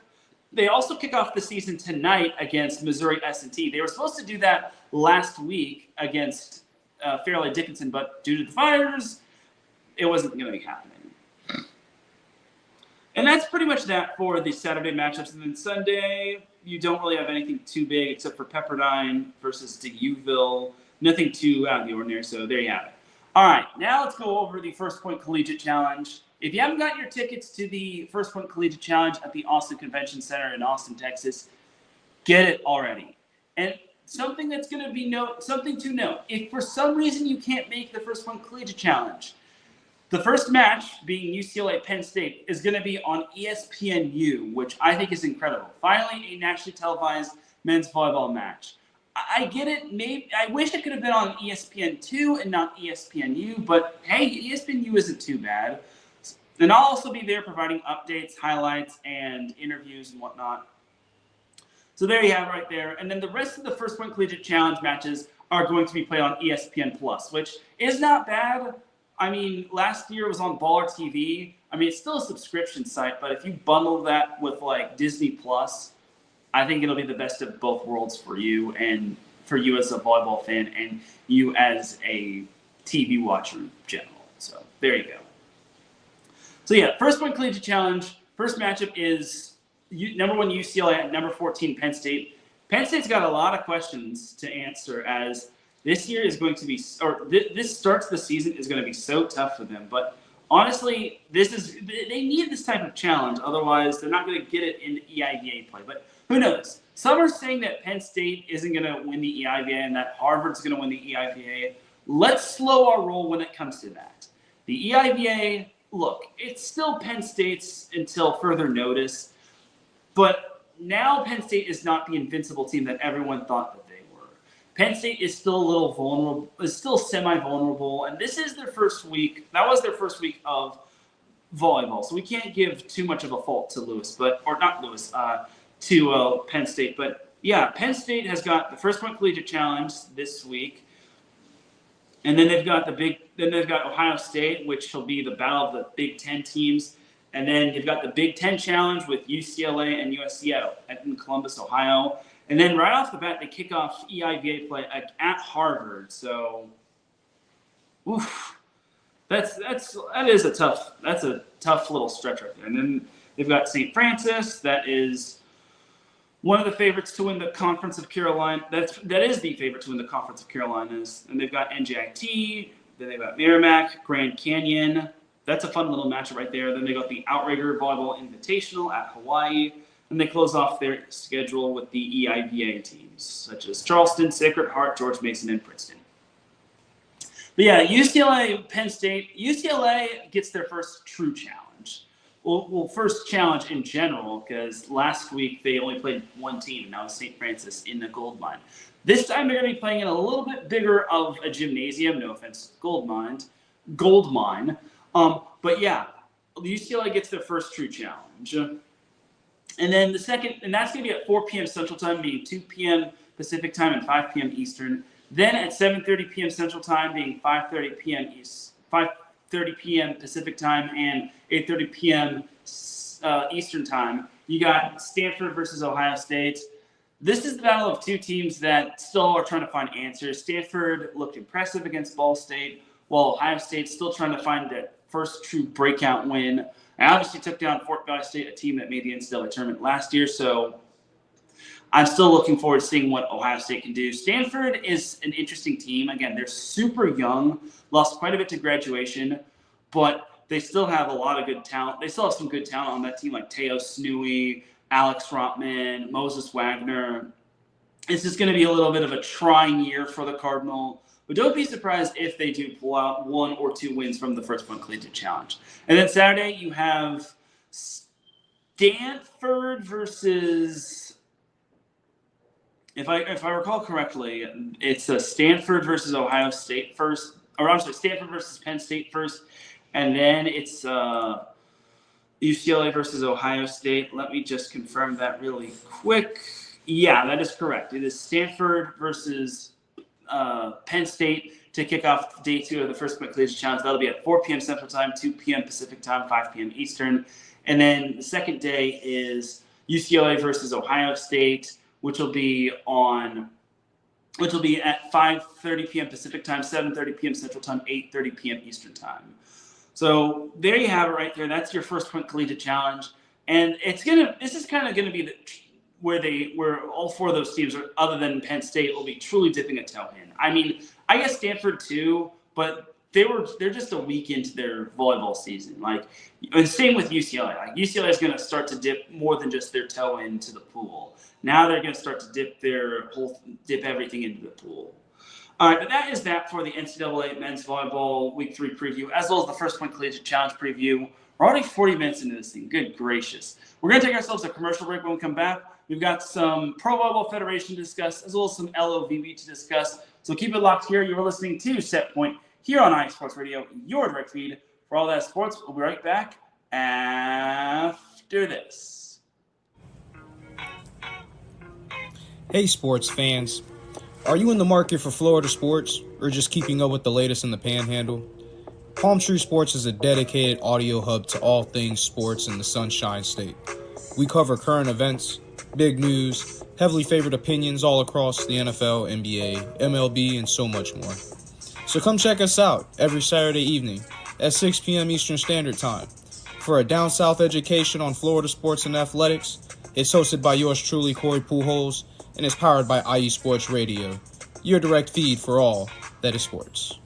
They also kick off the season tonight against Missouri S&T. They were supposed to do that last week against Fairleigh Dickinson, but due to the fires, it wasn't going to be happening. And that's pretty much that for the Saturday matchups. And then Sunday, you don't really have anything too big except for Pepperdine versus DeUville. Nothing too out of the ordinary, so there you have it. All right, now let's go over the First Point Collegiate Challenge. If you haven't got your tickets to the First Point Collegiate Challenge at the Austin Convention Center in Austin, Texas, get it already. And something that's going to be something to note, if for some reason you can't make the First Point Collegiate Challenge, the first match, being UCLA Penn State, is going to be on ESPNU, which I think is incredible. Finally, a nationally televised men's volleyball match. I get it. Maybe I wish it could have been on ESPN2 and not ESPNU, but hey, ESPNU isn't too bad. And I'll also be there providing updates, highlights, and interviews and whatnot. So there you have it right there. And then the rest of the First Point Collegiate Challenge matches are going to be played on ESPN+, which is not bad. I mean, last year it was on Baller TV. I mean, it's still a subscription site, but if you bundle that with like Disney+, I think it'll be the best of both worlds for you, and for you as a volleyball fan and you as a TV watcher in general. So there you go. So yeah, First Point Collegiate Challenge. First matchup is number 1 UCLA at number 14 Penn State. Penn State's got a lot of questions to answer, as this year is going to be, or this starts the season is going to be so tough for them. But honestly, they need this type of challenge. Otherwise, they're not going to get it in EIVA play. But who knows? Some are saying that Penn State isn't going to win the EIVA and that Harvard's going to win the EIVA. Let's slow our roll when it comes to that. The EIVA, look, it's still Penn State's until further notice. But now Penn State is not the invincible team that everyone thought that they were. Penn State is still a little vulnerable, is still semi-vulnerable, and this is their first week. That was their first week of volleyball, so we can't give too much of a fault to to Penn State. But yeah, Penn State has got the First Point Collegiate Challenge this week, and then they've got Ohio State, which will be the battle of the Big Ten teams, and then they've got the Big Ten Challenge with UCLA and USC in Columbus, Ohio, and then right off the bat they kick off EIVA play at Harvard. So, oof. That's a tough little stretch right there. And then they've got St. Francis, that is one of the favorites to win the Conference of Carolina. That is the favorite to win the Conference of Carolinas. And they've got NJIT, then they've got Merrimack, Grand Canyon. That's a fun little matchup right there. Then they got the Outrigger Volleyball Invitational at Hawaii. And they close off their schedule with the EIVA teams, such as Charleston, Sacred Heart, George Mason, and Princeton. But yeah, UCLA, Penn State. UCLA gets their first true challenge. Well, first challenge in general, because last week they only played one team, and that was St. Francis in the Gold Mine. This time they're going to be playing in a little bit bigger of a gymnasium. No offense, Gold Mine. But yeah, UCLA gets their first true challenge. And then the second, and that's going to be at 4 p.m. Central Time, being 2 p.m. Pacific Time and 5 p.m. Eastern. Then at 7:30 p.m. Central Time, being 5:30 p.m. Pacific Time and 8:30 p.m. Eastern Time, you got Stanford versus Ohio State. This is the battle of two teams that still are trying to find answers. Stanford looked impressive against Ball State, while Ohio State's still trying to find that first true breakout win. I obviously took down Fort Valley State, a team that made the NCAA tournament last year, so I'm still looking forward to seeing what Ohio State can do. Stanford is an interesting team. Again, they're super young, lost quite a bit to graduation, but they still have a lot of good talent. They still have some good talent on that team, like Teo Snui, Alex Rotman, Moses Wagner. This is going to be a little bit of a trying year for the Cardinal, but don't be surprised if they do pull out 1 or 2 wins from the First Point Collegiate Challenge. And then Saturday, you have Stanford versus... If I recall correctly, it's a Stanford versus Ohio State first, or I'm sorry, Stanford versus Penn State first, and then it's UCLA versus Ohio State. Let me just confirm that really quick. Yeah, that is correct. It is Stanford versus Penn State to kick off day 2 of the First Point Collegiate Challenge. That'll be at 4 p.m. Central Time, 2 p.m. Pacific Time, 5 p.m. Eastern. And then the second day is UCLA versus Ohio State, which will be at 5:30 p.m. Pacific Time, 7:30 p.m. Central Time, 8:30 p.m. Eastern Time. So there you have it right there. That's your First Point Collegiate Challenge, and this is kind of gonna be where all 4 of those teams, other than Penn State, will be truly dipping a toe in. I mean, I guess Stanford too, but they're just a week into their volleyball season. And same with UCLA. UCLA is going to start to dip more than just their toe into the pool. Now they're going to start to dip everything into the pool. All right, but that is that for the NCAA Men's Volleyball Week 3 preview, as well as the First Point Collegiate Challenge preview. We're already 40 minutes into this thing. Good gracious. We're going to take ourselves a commercial break. When we come back, we've got some Pro Volleyball Federation to discuss, as well as some LOVB to discuss. So keep it locked here. You're listening to Set Point here on iSports Radio, your direct feed for all that sports. We'll be right back after this. Hey, sports fans. Are you in the market for Florida sports or just keeping up with the latest in the Panhandle? Palm Tree Sports is a dedicated audio hub to all things sports in the Sunshine State. We cover current events, big news, heavily favored opinions all across the NFL, NBA, MLB, and so much more. So come check us out every Saturday evening at 6 p.m. Eastern Standard Time. For a down south education on Florida sports and athletics, it's hosted by yours truly, Corey Pujols, and is powered by IE Sports Radio, your direct feed for all that is sports.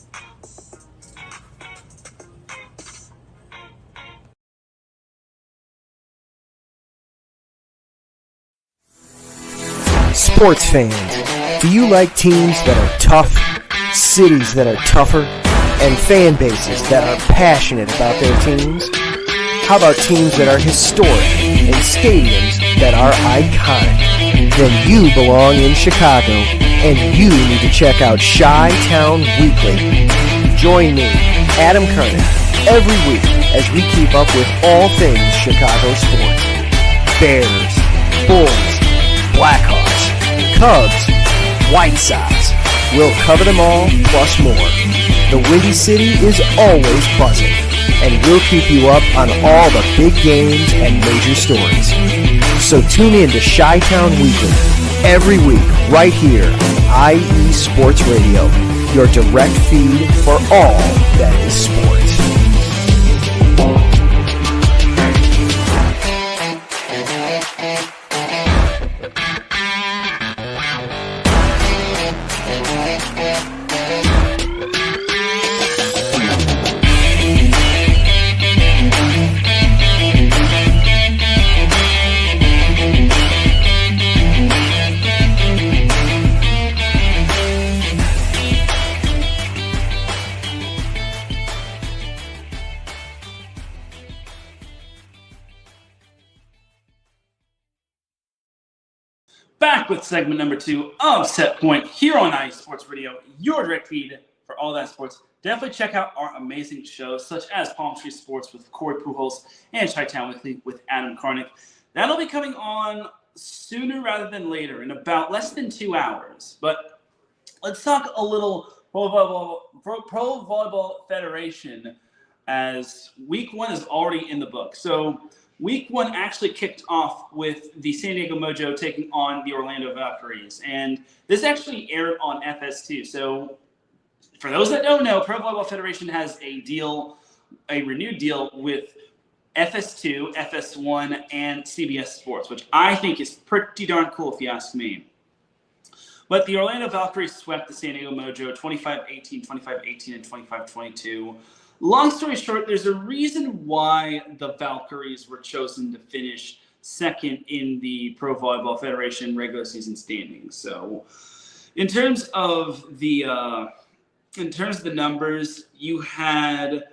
Sports fans, do you like teams that are tough, cities that are tougher, and fan bases that are passionate about their teams? How about teams that are historic and stadiums that are iconic? Then you belong in Chicago, and you need to check out Chi-Town Weekly. Join me, Adam Kernick, every week as we keep up with all things Chicago sports. Bears, Bulls, Blackhawks, Cubs, White Sox. We'll cover them all, plus more. The Windy City is always buzzing, and we'll keep you up on all the big games and major stories. So tune in to Chi-Town Weekly every week right here on IE Sports Radio, your direct feed for all that is sports. Back with segment number 2 of Set Point here on IE Sports Radio, your direct feed for all that sports. Definitely check out our amazing shows such as Palm Tree Sports with Corey Pujols and Chi-Town Weekly with Adam Karnick. That'll be coming on sooner rather than later in about less than 2 hours. But let's talk a little Pro Volleyball Federation, as week 1 is already in the book. So week 1 actually kicked off with the San Diego Mojo taking on the Orlando Valkyries. And this actually aired on FS2. So for those that don't know, Pro Volleyball Federation has a renewed deal with FS2, FS1, and CBS Sports, which I think is pretty darn cool if you ask me. But the Orlando Valkyries swept the San Diego Mojo 25-18, 25-18, and 25-22. Long story short, there's a reason why the Valkyries were chosen to finish second in the Pro Volleyball Federation regular season standings. So, in terms of the numbers, you had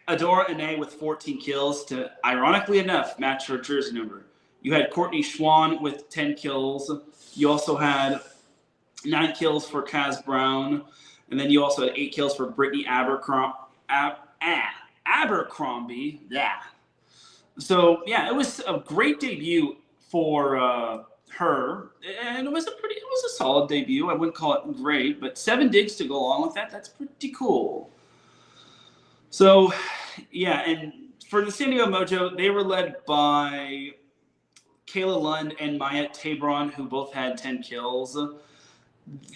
Adora Ane with 14 kills to, ironically enough, match her jersey number. You had Courtney Schwann with 10 kills. You also had 9 kills for Kaz Brown, and then you also had 8 kills for Brittany Abercrombie. Yeah. So yeah, it was a great debut for her, and it was a solid debut. I wouldn't call it great, but 7 digs to go along with that. That's pretty cool. So yeah, and for the San Diego Mojo, they were led by Kayla Lund and Maya Tabron, who both had 10 kills.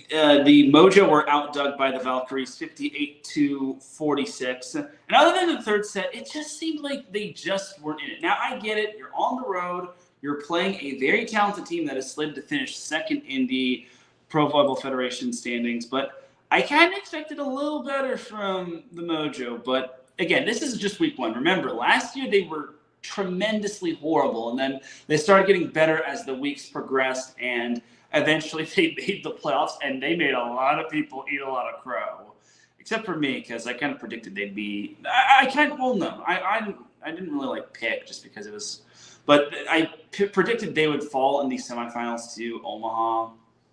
The Mojo were outdug by the Valkyries 58-46. And other than the third set, it just seemed like they just weren't in it. Now, I get it. You're on the road. You're playing a very talented team that is slated to finish second in the Pro Volleyball Federation standings. But I kind of expected a little better from the Mojo. But again, this is just week 1. Remember, last year they were tremendously horrible. And then they started getting better as the weeks progressed, and eventually they made the playoffs, and they made a lot of people eat a lot of crow, except for me, because I kind of predicted they'd be. I didn't really pick just because it was, but I predicted they would fall in the semifinals to Omaha,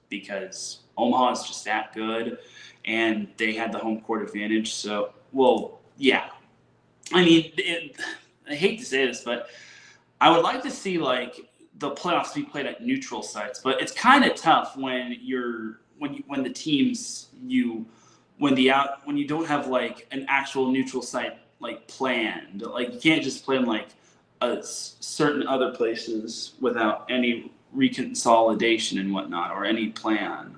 because Omaha is just that good, and they had the home court advantage. So, well, yeah. I mean, I hate to say this, but I would like to see the playoffs be played at neutral sites, but it's kind of tough when you don't have an actual neutral site planned. You can't just play in a certain other places without any reconsolidation and whatnot, or any plan.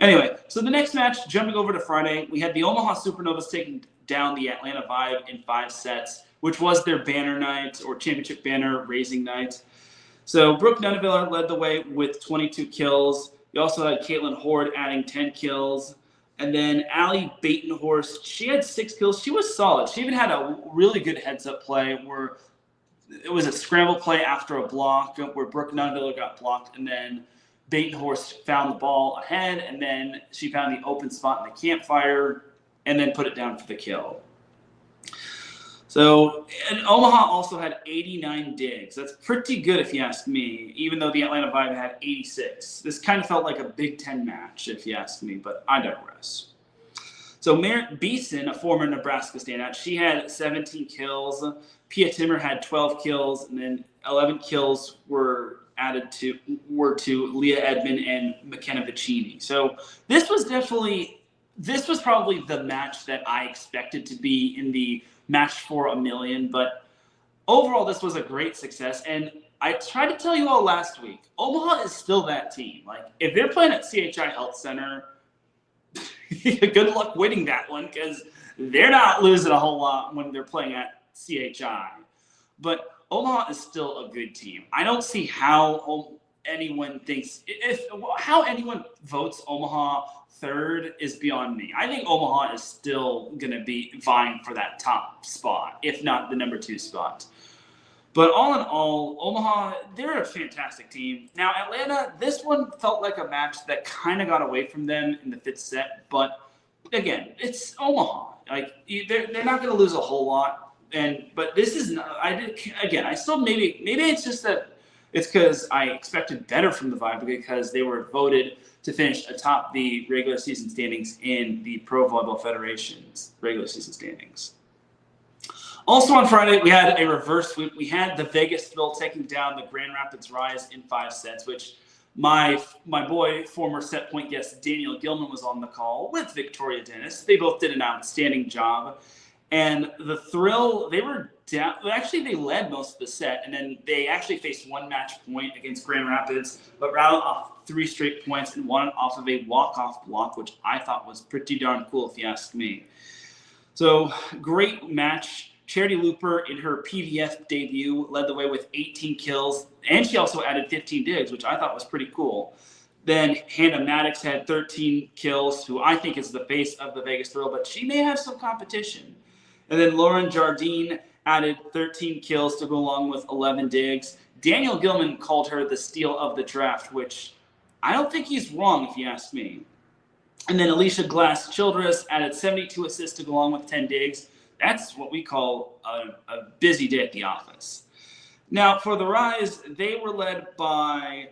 Anyway, so the next match, jumping over to Friday, we had the Omaha Supernovas taking down the Atlanta Vibe in 5 sets, which was their banner night, or championship banner raising night. So Brooke Nunaviller led the way with 22 kills. You also had Caitlin Horde adding 10 kills. And then Allie Batenhorst, she had 6 kills. She was solid. She even had a really good heads-up play where it was a scramble play after a block where Brooke Nunaviller got blocked, and then Batenhorst found the ball ahead, and then she found the open spot in the campfire and then put it down for the kill. So, and Omaha also had 89 digs. That's pretty good if you ask me, even though the Atlanta Vibe had 86. This kind of felt like a Big Ten match if you ask me, but I digress. So Merritt Beeson, a former Nebraska standout, she had 17 kills. Pia Timmer had 12 kills, and then 11 kills were to Leah Edmond and McKenna Vicini. So this was probably the match that I expected to be in the match for a million, but overall this was a great success. And I tried to tell you all last week, Omaha is still that team. Like, if they're playing at CHI Health Center, good luck winning that one, because they're not losing a whole lot when they're playing at CHI. But Omaha is still a good team. I don't see how anyone votes Omaha third is beyond me. I think Omaha is still going to be vying for that top spot, if not the number 2 spot. But all in all, Omaha, they're a fantastic team. Now, Atlanta, this one felt like a match that kind of got away from them in the 5th set. But again, it's Omaha. Like, they're not going to lose a whole lot. But this is not, I still maybe it's just that it's because I expected better from the Vibe, because they were voted to finish atop the regular season standings in the Pro Volleyball Federation's regular season standings. Also on Friday, we had a reverse sweep. We had the Vegas Thrill taking down the Grand Rapids Rise in 5 sets, which my boy, former set point guest Daniel Gilman, was on the call with Victoria Dennis. They both did an outstanding job. And the Thrill, they were down. Actually, they led most of the set, and then they actually faced one match point against Grand Rapids, but rattled off 3 straight points and won off of a walk-off block, which I thought was pretty darn cool, if you ask me. So, great match. Charity Looper, in her PVF debut, led the way with 18 kills, and she also added 15 digs, which I thought was pretty cool. Then Hannah Maddox had 13 kills, who I think is the face of the Vegas Thrill, but she may have some competition. And then Lauren Jardine added 13 kills to go along with 11 digs. Daniel Gilman called her the steal of the draft, which I don't think he's wrong, if you ask me. And then Alicia Glass-Childress added 72 assists to go along with 10 digs. That's what we call a busy day at the office. Now, for the Rise, they were led by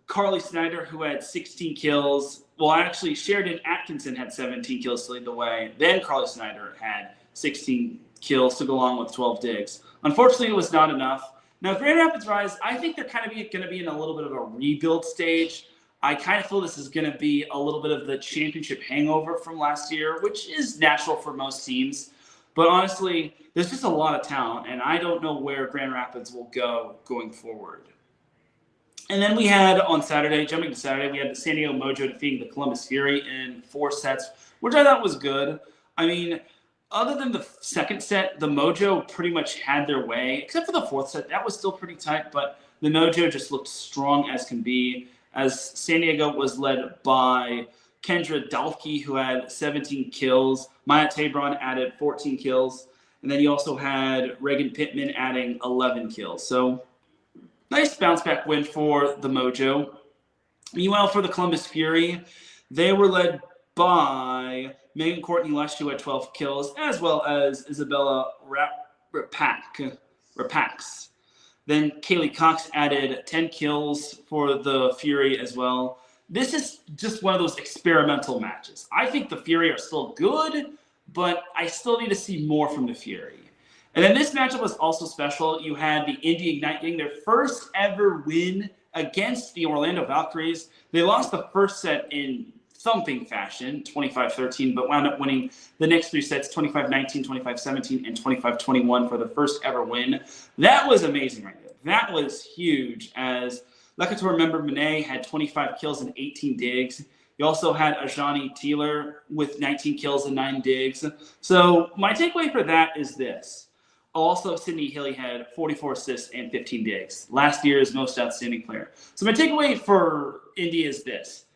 Carly Snyder, who had 16 kills. Well, actually, Sheridan Atkinson had 17 kills to lead the way. Then Carly Snyder had 16 kills to go along with 12 digs. Unfortunately, it was not enough. Now, Grand Rapids Rise, I think they're kind of going to be in a little bit of a rebuild stage. I kind of feel this is going to be a little bit of the championship hangover from last year, which is natural for most teams. But honestly, there's just a lot of talent, and I don't know where Grand Rapids will go going forward. And then we had on Saturday, jumping to Saturday, we had the San Diego Mojo defeating the Columbus Fury in 4 sets, which I thought was good. I mean, other than the 2nd set, the Mojo pretty much had their way, except for the 4th set. That was still pretty tight, but the Mojo just looked strong as can be, as San Diego was led by Kendra Dalkey, who had 17 kills. Maya Tabron added 14 kills. And then you also had Reagan Pittman adding 11 kills. So, nice bounce back win for the Mojo. Meanwhile, for the Columbus Fury, they were led by Megan Courtney Lush, who had 12 kills, as well as Isabella Rapax. Then Kaylee Cox added 10 kills for the Fury as well. This is just one of those experimental matches. I think the Fury are still good, but I still need to see more from the Fury. And then this matchup was also special. You had the Indy Ignite getting their first ever win against the Orlando Valkyries. They lost the 1st set in thumping fashion, 25-13, but wound up winning the next 3 sets, 25-19, 25-17, and 25-21 for the first ever win. That was amazing right there. That was huge, as Lekator member Monet had 25 kills and 18 digs. You also had Ajani Teeler with 19 kills and 9 digs. So my takeaway for that is this. Also, Sydney Hilly had 44 assists and 15 digs. Last year's most outstanding player. So my takeaway for Indy is this.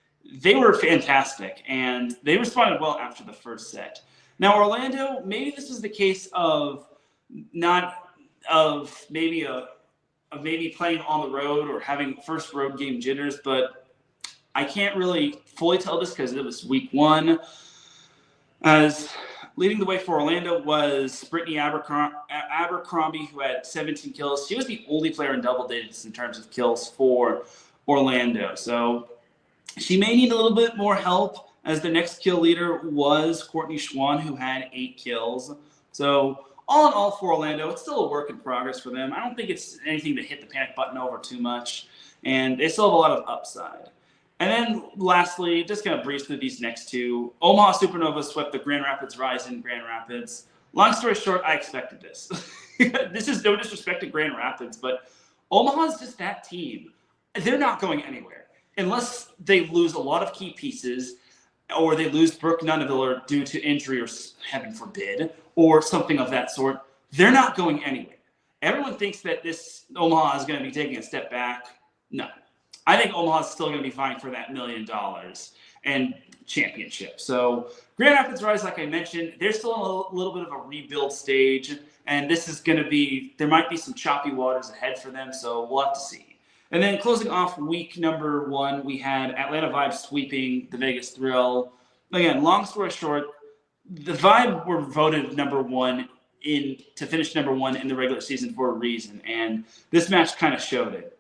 They were fantastic, and they responded well after the 1st set. Now, Orlando, maybe this was the case of maybe playing on the road or having first road game jitters, but I can't really fully tell this because it was week 1. As leading the way for Orlando was Brittany Abercrombie, who had 17 kills. She was the only player in double digits in terms of kills for Orlando. So she may need a little bit more help as the next kill leader was Courtney Schwann, who had 8 kills. So all in all for Orlando, it's still a work in progress for them. I don't think it's anything to hit the panic button over too much, and they still have a lot of upside. And then lastly, just going to breeze through these next two. Omaha Supernova swept the Grand Rapids Rise in Grand Rapids. Long story short, I expected this. This is no disrespect to Grand Rapids, but Omaha's just that team. They're not going anywhere unless they lose a lot of key pieces, or they lose Brooke Nunaviller due to injury, or heaven forbid, or something of that sort. They're not going anywhere. Everyone thinks that this Omaha is going to be taking a step back. No. I think Omaha is still going to be vying for that $1 million and championship. So Grand Rapids Rise, like I mentioned, they're still in a little bit of a rebuild stage, and this is going to be, there might be some choppy waters ahead for them, so we'll have to see. And then closing off week number 1, we had Atlanta Vibe sweeping the Vegas Thrill. Again, long story short, the Vibe were voted number 1 to finish number 1 in the regular season for a reason, and this match kind of showed it.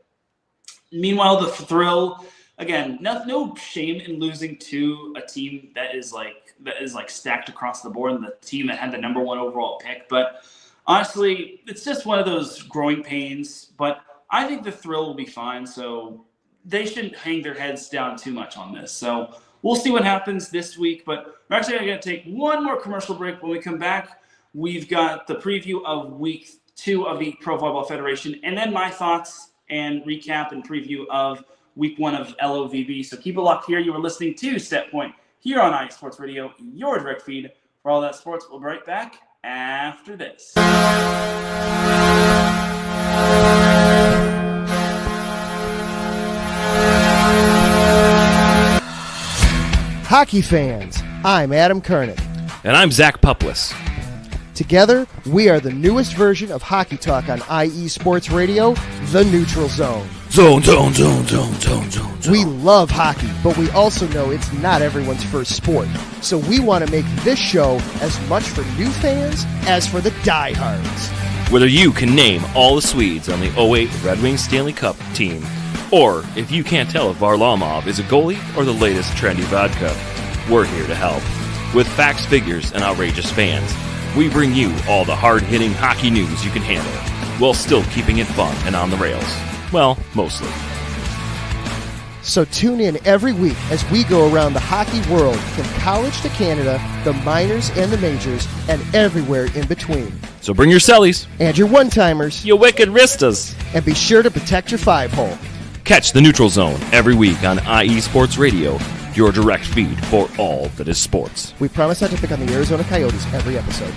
Meanwhile, the Thrill, again, no shame in losing to a team that is like stacked across the board, and the team that had the number 1 overall pick. But honestly, it's just one of those growing pains. But I think the Thrill will be fine, so they shouldn't hang their heads down too much on this. So we'll see what happens this week. But we're actually going to take one more commercial break. When we come back, we've got the preview of week 2 of the Pro Volleyball Federation, and then my thoughts and recap and preview of week 1 of LOVB. So keep it locked here. You are listening to Set Point here on IE Sports Radio, your direct feed for all that sports. We'll be right back after this. Hockey fans, I'm Adam Kernick. And I'm Zach Puplis. Together, we are the newest version of Hockey Talk on IE Sports Radio, The Neutral Zone. Zone. We love hockey, but we also know it's not everyone's first sport. So we want to make this show as much for new fans as for the diehards. Whether you can name all the Swedes on the 08 Red Wings Stanley Cup team, or if you can't tell if Varlamov is a goalie or the latest trendy vodka, we're here to help. With facts, figures, and outrageous fans, we bring you all the hard-hitting hockey news you can handle, while still keeping it fun and on the rails. Well, mostly. So tune in every week as we go around the hockey world, from college to Canada, the minors and the majors, and everywhere in between. So bring your cellies. And your one-timers. You wicked wristas. And be sure to protect your 5-hole. Catch the Neutral Zone every week on IE Sports Radio, your direct feed for all that is sports. We promise not to pick on the Arizona Coyotes every episode.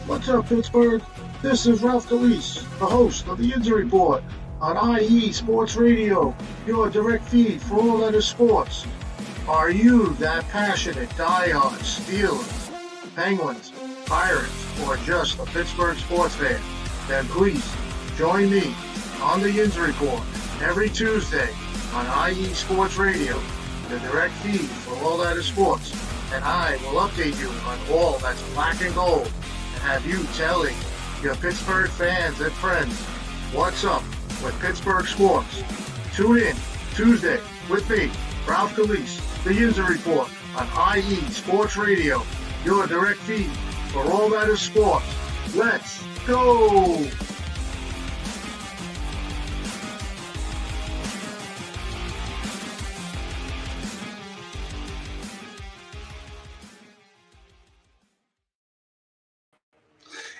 What's up, Pittsburgh? This is Ralph Calise, the host of the Injury Report on IE Sports Radio, your direct feed for all that is sports. Are you that passionate diehard Steelers, Penguins, Pirates, or just a Pittsburgh sports fan? Then please join me on the Injury Report every Tuesday on IE Sports Radio, the direct feed for all that is sports. And I will update you on all that's black and gold, and have you telling your Pittsburgh fans and friends what's up with Pittsburgh sports. Tune in Tuesday with me, Ralph Calise, the Injury Report on IE Sports Radio, your direct feed for all that is sports. Let's go!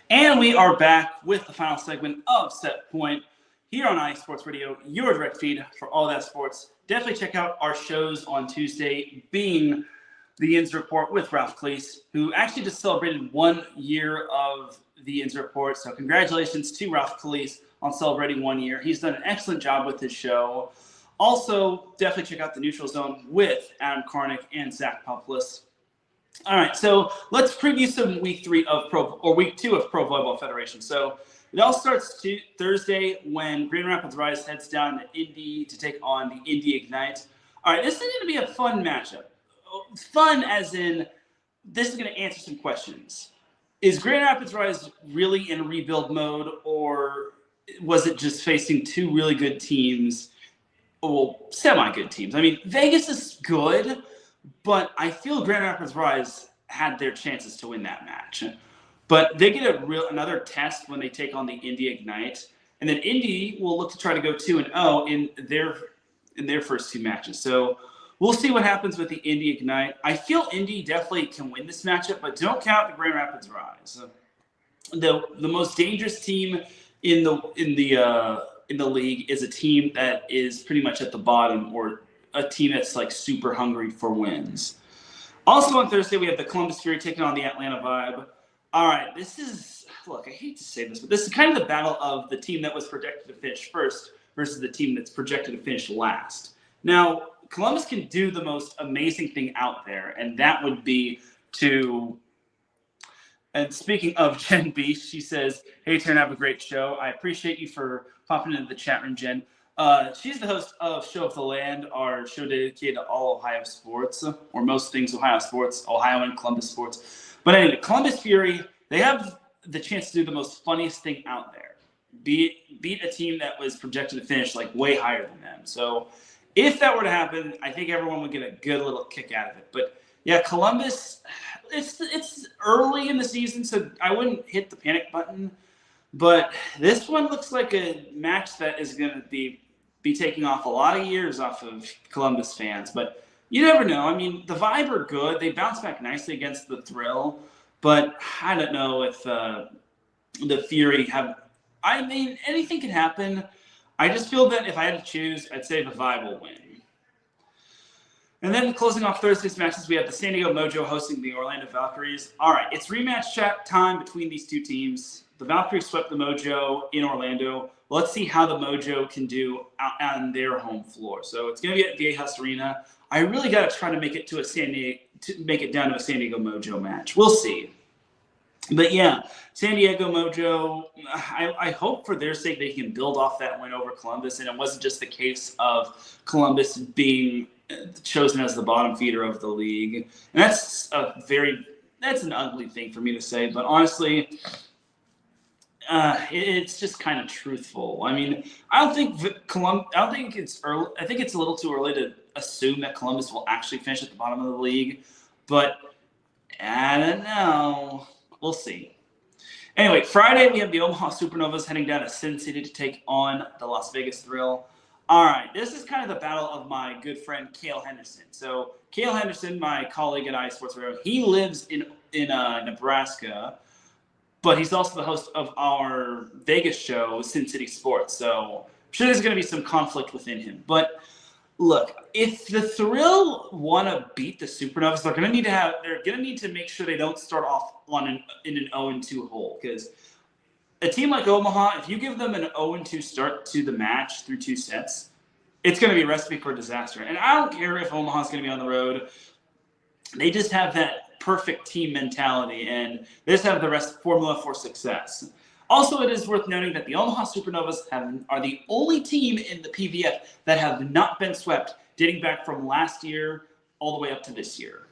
And we are back with the final segment of Set Point here on IE Sports Radio, your direct feed for all that sports. Definitely check out our shows on Tuesday, being the Ins Report with Ralph Calise, who actually just celebrated 1 year of the Ins Report. So congratulations to Ralph Calise on celebrating 1 year. He's done an excellent job with his show. Also, definitely check out the Neutral Zone with Adam Karnick and Zach Poplis. All right, so let's preview some week 2 of Pro Volleyball Federation. So it all starts Thursday when Grand Rapids Rise heads down to Indy to take on the Indy Ignite. All right, this is going to be a fun matchup. Fun as in this is going to answer some questions. Is Grand Rapids Rise really in rebuild mode, or was it just facing two really good teams? Well, semi-good teams. I mean, Vegas is good, but I feel Grand Rapids Rise had their chances to win that match. But they get another test when they take on the Indy Ignite, and then Indy will look to try to go 2-0 in their first two matches. So we'll see what happens with the Indy Ignite. I feel Indy definitely can win this matchup, but don't count the Grand Rapids Rise. The most dangerous team in the league is a team that is pretty much at the bottom, or a team that's like super hungry for wins. Also on Thursday, we have the Columbus Fury taking on the Atlanta Vibe. All right, I hate to say this, but this is kind of the battle of the team that was projected to finish first versus the team that's projected to finish last. Now, Columbus can do the most amazing thing out there, and that would be and speaking of Jen B, she says, "Hey, Teran, have a great show. I appreciate you for popping into the chat room, Jen." She's the host of Show of the Land, our show dedicated to all Ohio sports, or most things Ohio sports, Ohio and Columbus sports. But anyway, Columbus Fury, they have the chance to do the most funniest thing out there. Beat a team that was projected to finish like way higher than them. So if that were to happen, I think everyone would get a good little kick out of it. But yeah, Columbus, it's early in the season, so I wouldn't hit the panic button. But this one looks like a match that is going to be taking off a lot of years off of Columbus fans. But you never know. I mean, the Vibe are good. They bounce back nicely against the Thrill. But I don't know if the Fury have – I mean, anything can happen. I just feel that if I had to choose, I'd say the Vibe will win. And then closing off Thursday's matches, we have the San Diego Mojo hosting the Orlando Valkyries. All right, it's rematch chat time between these two teams. The Valkyries swept the Mojo in Orlando. Let's see how the Mojo can do on their home floor. So it's going to be at Viejas Arena. I really got to try to make it down to a San Diego Mojo match. We'll see. But yeah, San Diego Mojo, I hope for their sake they can build off that win over Columbus, and it wasn't just the case of Columbus being chosen as the bottom feeder of the league. And that's an ugly thing for me to say, but honestly, it's just kind of truthful. I mean, I don't think it's early. I think it's a little too early to assume that Columbus will actually finish at the bottom of the league, but I don't know. We'll see. Anyway, Friday we have the Omaha Supernovas heading down to Sin City to take on the Las Vegas Thrill. All right, this is kind of the battle of my good friend Cale Henderson. So Cale Henderson, my colleague at iSports Radio, he lives in Nebraska, but he's also the host of our Vegas show, Sin City Sports. So I'm sure there's going to be some conflict within him. But look, if the Thrill want to beat the Supernovas, they're going to need to make sure they don't start off in an 0-2 hole, because a team like Omaha, if you give them an 0-2 start to the match through 2 sets, it's going to be a recipe for disaster. And I don't care if Omaha's going to be on the road. They just have that perfect team mentality, and they just have the rest formula for success. Also, it is worth noting that the Omaha Supernovas are the only team in the PVF that have not been swept, dating back from last year all the way up to this year.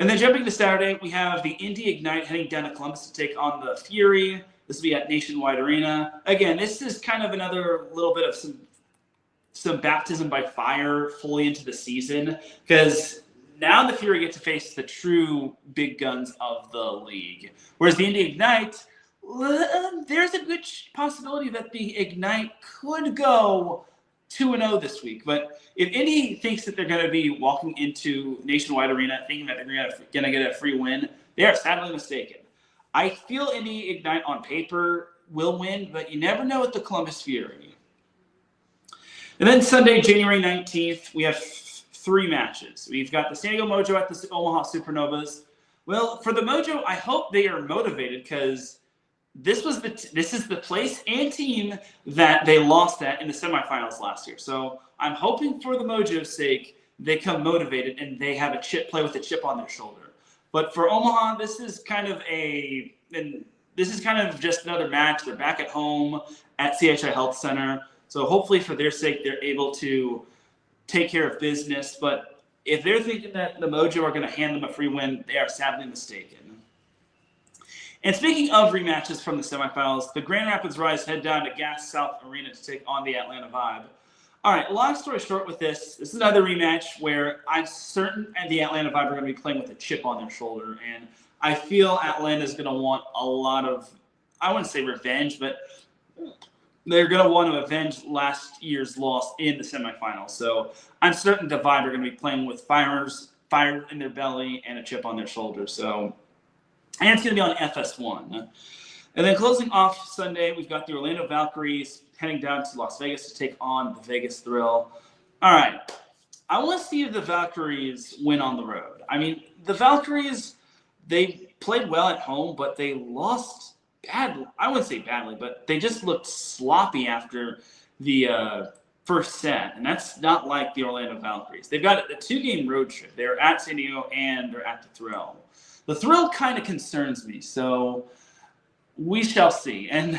And then jumping to Saturday, we have the Indy Ignite heading down to Columbus to take on the Fury. This will be at Nationwide Arena. Again, this is kind of another little bit of some baptism by fire fully into the season, because now the Fury get to face the true big guns of the league. Whereas the Indy Ignite, there's a good possibility that the Ignite could go 2-0 this week. But if Indy thinks that they're going to be walking into Nationwide Arena thinking that they're going to get a free win, they are sadly mistaken. I feel Indy Ignite on paper will win, but you never know with the Columbus Fury. And then Sunday, January 19th, we have 3 matches. We've got the San Diego Mojo at the Omaha Supernovas. Well, for the Mojo, I hope they are motivated, because this is the place and team that they lost at in the semifinals last year. So I'm hoping for the Mojo's sake they come motivated and they have play with a chip on their shoulder. But for Omaha, this is kind of just another match. They're back at home at CHI Health Center. So hopefully for their sake, they're able to take care of business. But if they're thinking that the Mojo are going to hand them a free win, they are sadly mistaken. And speaking of rematches from the semifinals, the Grand Rapids Rise head down to Gas South Arena to take on the Atlanta Vibe. All right, long story short with this is another rematch where I'm certain the Atlanta Vibe are going to be playing with a chip on their shoulder. And I feel Atlanta is going to want a lot of, I wouldn't say revenge, but they're going to want to avenge last year's loss in the semifinals. So I'm certain the Vibe are going to be playing with fire in their belly and a chip on their shoulder. So, and it's going to be on FS1. And then closing off Sunday, we've got the Orlando Valkyries heading down to Las Vegas to take on the Vegas Thrill. All right. I want to see if the Valkyries win on the road. I mean, the Valkyries, they played well at home, but they lost badly. I wouldn't say badly, but they just looked sloppy after the first set. And that's not like the Orlando Valkyries. They've got a 2-game road trip. They're at San Diego and they're at the Thrill. The Thrill kind of concerns me, so we shall see. And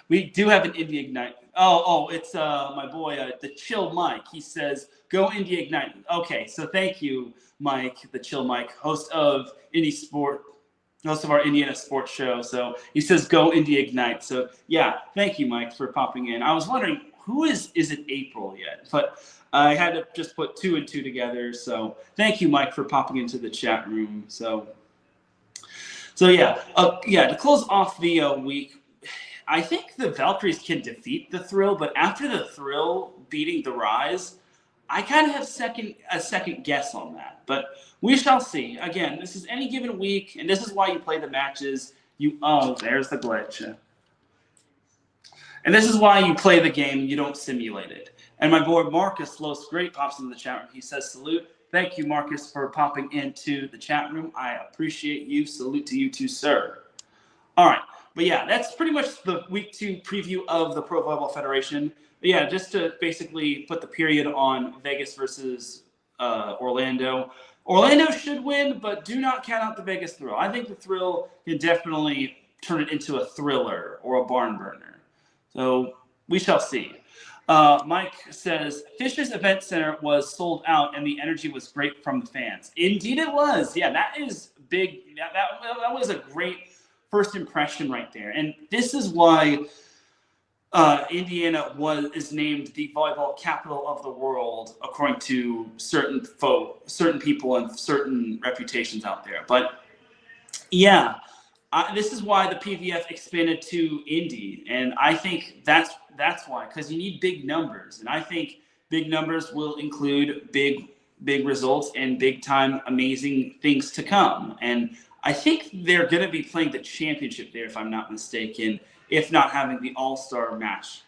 we do have an Indy Ignite. Oh, it's my boy, the Chill Mike. He says, go Indy Ignite. Okay, so thank you, Mike, the Chill Mike, host of our Indiana sports show. So he says, go Indy Ignite. So yeah, thank you, Mike, for popping in. I was wondering, is it April yet? But I had to just put 2 and 2 together. So thank you, Mike, for popping into the chat room. So yeah, to close off the week, I think the Valkyries can defeat the Thrill, but after the Thrill beating the Rise, I kind of have a second guess on that. But we shall see. Again, this is any given week, and this is why you play the matches. There's the glitch. And this is why you play the game, you don't simulate it. And my boy Marcus Los Great pops into the chat room. He says, salute. Thank you, Marcus, for popping into the chat room. I appreciate you. Salute to you too, sir. All right. But yeah, that's pretty much the week 2 preview of the Pro Volleyball Federation. But yeah, just to basically put the period on Vegas versus Orlando. Orlando should win, but do not count out the Vegas Thrill. I think the Thrill can definitely turn it into a thriller or a barn burner. So we shall see. Mike says, Fisher's Event Center was sold out and the energy was great from the fans. Indeed it was. Yeah, that is big. That was a great first impression right there. And this is why Indiana is named the volleyball capital of the world, according to certain people and certain reputations out there. But yeah, this is why the PVF expanded to Indy. And I think that's why, because you need big numbers. And I think big numbers will include big results and big time amazing things to come. And I think they're going to be playing the championship there, if I'm not mistaken, if not having the all-star match,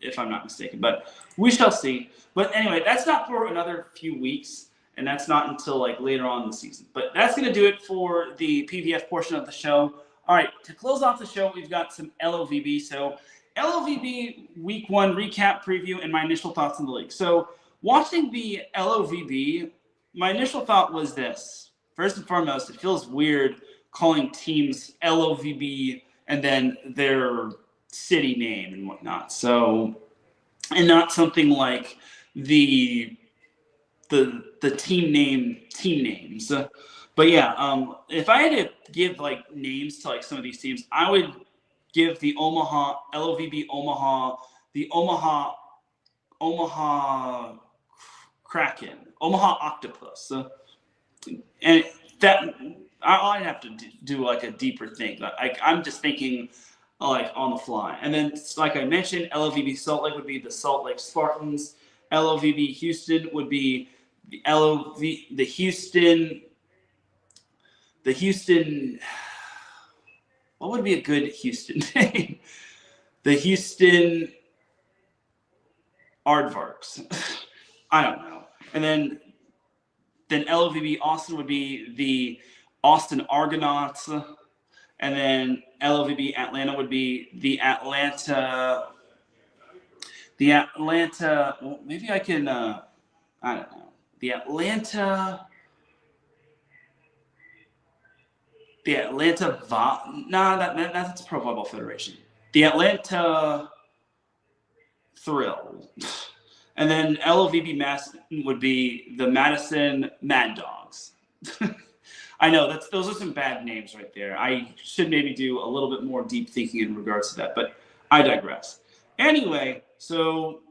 if I'm not mistaken. But we shall see. But anyway, that's not for another few weeks, and that's not until like later on in the season. But that's going to do it for the PVF portion of the show. All right, to close off the show, we've got some LOVB. So LOVB Week 1 recap, preview, and my initial thoughts on the league. So watching the LOVB, my initial thought was this. First and foremost, it feels weird calling teams LOVB and then their city name and whatnot. So, and not something like the team names. But yeah, if I had to give like names to like some of these teams, I would give the Omaha LOVB Omaha, the Omaha Kraken, Omaha Octopus. And that I'd have to do like a deeper thing. Like I'm just thinking like on the fly. And then like I mentioned, LOVB Salt Lake would be the Salt Lake Spartans. LOVB Houston would be the Houston. What would be a good Houston name? The Houston Aardvarks. I don't know. And then LOVB Austin would be the Austin Argonauts. And then LOVB Atlanta would be the Atlanta, well, maybe I can, I don't know. The Atlanta, that's Pro Volleyball Federation. The Atlanta Thrill. And then LOVB Madison would be the Madison Mad Dogs. I know those are some bad names right there. I should maybe do a little bit more deep thinking in regards to that, but I digress. Anyway, so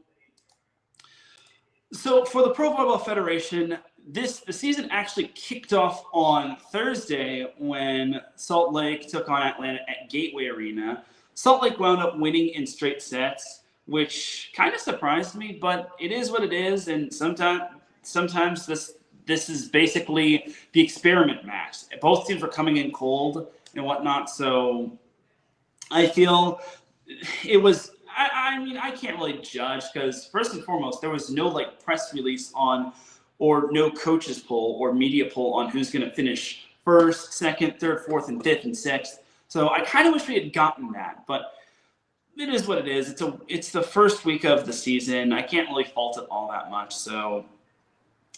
for the Pro Volleyball Federation, the season actually kicked off on Thursday when Salt Lake took on Atlanta at Gateway Arena. Salt Lake wound up winning in straight sets, which kind of surprised me, but it is what it is, and sometimes this is basically the experiment match. Both teams were coming in cold and whatnot, so I feel it was. I mean, I can't really judge because first and foremost, there was no press release on, or no coaches poll or media poll on who's going to finish first, second, third, fourth, and fifth and sixth. So I kind of wish we had gotten that, but it is what it is. It's the first week of the season. I can't really fault it all that much. So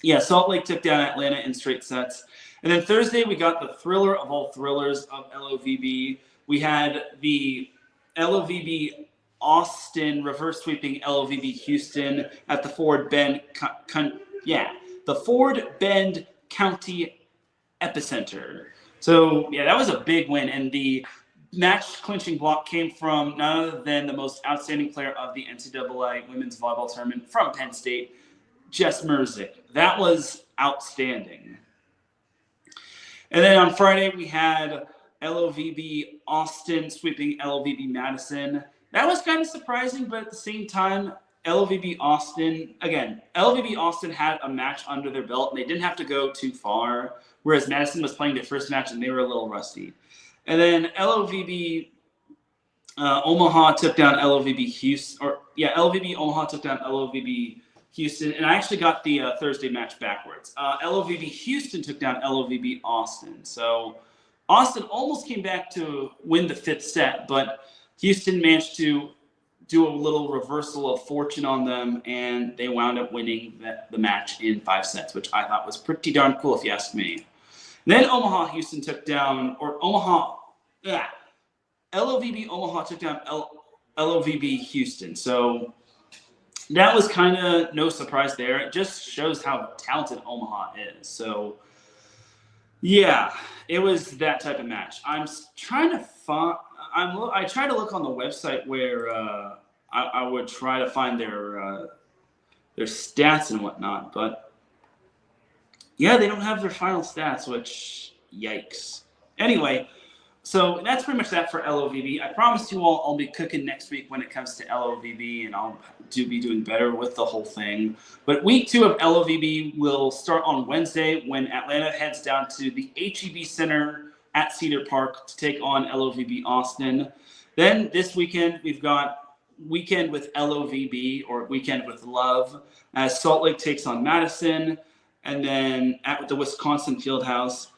yeah, Salt Lake took down Atlanta in straight sets. And then Thursday, we got the thriller of all thrillers of LOVB. We had the LOVB Austin reverse sweeping LOVB Houston at the Ford Bend County Epicenter. So yeah, that was a big win, and the match clinching block came from none other than the most outstanding player of the NCAA women's volleyball tournament from Penn State, Jess Merzick. That was outstanding. And then on Friday, we had LOVB Austin sweeping LOVB Madison. That was kind of surprising, but at the same time, LOVB Austin had a match under their belt, and they didn't have to go too far, whereas Madison was playing their first match, and they were a little rusty. And then LOVB Omaha took down LOVB Houston, LOVB Omaha took down LOVB Houston, and I actually got the Thursday match backwards. LOVB Houston took down LOVB Austin. So Austin almost came back to win the fifth set, but Houston managed to do a little reversal of fortune on them, and they wound up winning the match in 5 sets, which I thought was pretty darn cool, if you ask me. Then LOVB Omaha took down LOVB Houston. So that was kind of no surprise there. It just shows how talented Omaha is. So yeah, it was that type of match. I'm trying to find. I try to look on the website where I would try to find their stats and whatnot, but yeah, they don't have their final stats, which yikes. Anyway, so that's pretty much that for LOVB. I promised you all I'll be cooking next week when it comes to LOVB, and I'll be doing better with the whole thing. But week 2 of LOVB will start on Wednesday when Atlanta heads down to the HEB Center at Cedar Park to take on LOVB Austin. Then this weekend, we've got Weekend with LOVB, or Weekend with Love, as Salt Lake takes on Madison, and then at the Wisconsin Fieldhouse.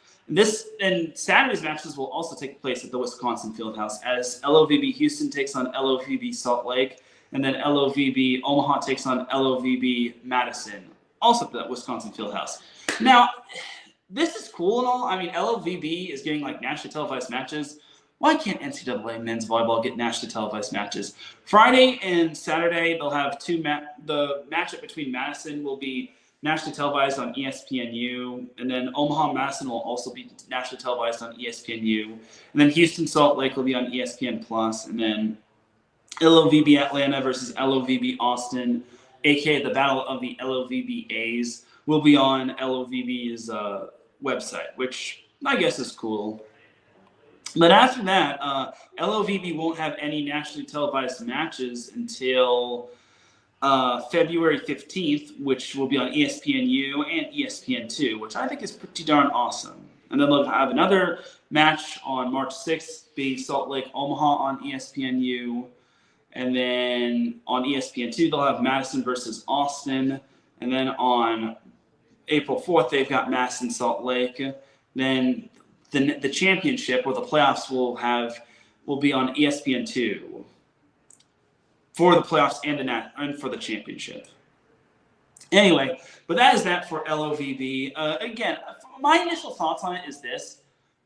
And Saturday's matches will also take place at the Wisconsin Fieldhouse, as LOVB Houston takes on LOVB Salt Lake, and then LOVB Omaha takes on LOVB Madison, also at the Wisconsin Fieldhouse. Now, this is cool and all. I mean, LOVB is getting nationally televised matches. Why can't NCAA men's volleyball get nationally televised matches? Friday and Saturday, they'll have the matchup between Madison will be nationally televised on ESPNU, and then Omaha Madison will also be nationally televised on ESPNU, and then Houston Salt Lake will be on ESPN Plus, and then LOVB Atlanta versus LOVB Austin, aka the Battle of the LOVB A's, will be on LOVB's website, which I guess is cool. But after that, LOVB won't have any nationally televised matches until February 15th, which will be on ESPNU and ESPN2, which I think is pretty darn awesome. And then they'll have another match on March 6th, being Salt Lake Omaha on ESPNU. And then on ESPN2, they'll have Madison versus Austin. And then on April 4th, they've got Madison Salt Lake. Then the championship, or the playoffs, will be on ESPN2 for the playoffs and for the championship. Anyway, but that is that for LOVB. Again, my initial thoughts on it is this: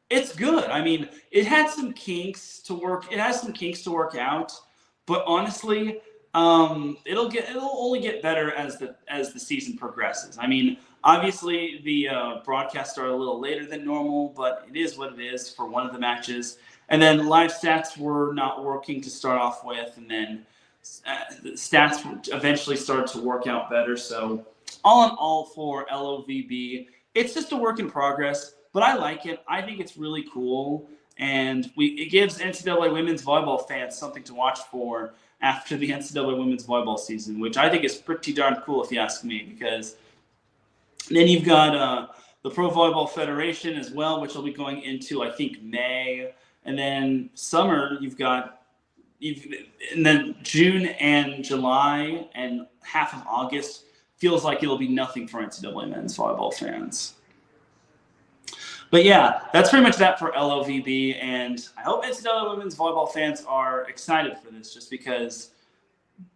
it's good. I mean, it has some kinks to work out, but honestly, it'll only get better as the season progresses. I mean, obviously the broadcasts are a little later than normal, but it is what it is for one of the matches. And then live stats were not working to start off with, and then the stats eventually started to work out better. So all in all, for LOVB, it's just a work in progress, but I like it. I think it's really cool, and it gives NCAA women's volleyball fans something to watch for after the NCAA women's volleyball season, which I think is pretty darn cool if you ask me, because then you've got the Pro Volleyball Federation as well, which will be going into, I think, May. And then summer, and then June and July and half of August feels like it'll be nothing for NCAA men's volleyball fans. But yeah, that's pretty much that for LOVB, and I hope NCAA women's volleyball fans are excited for this, just because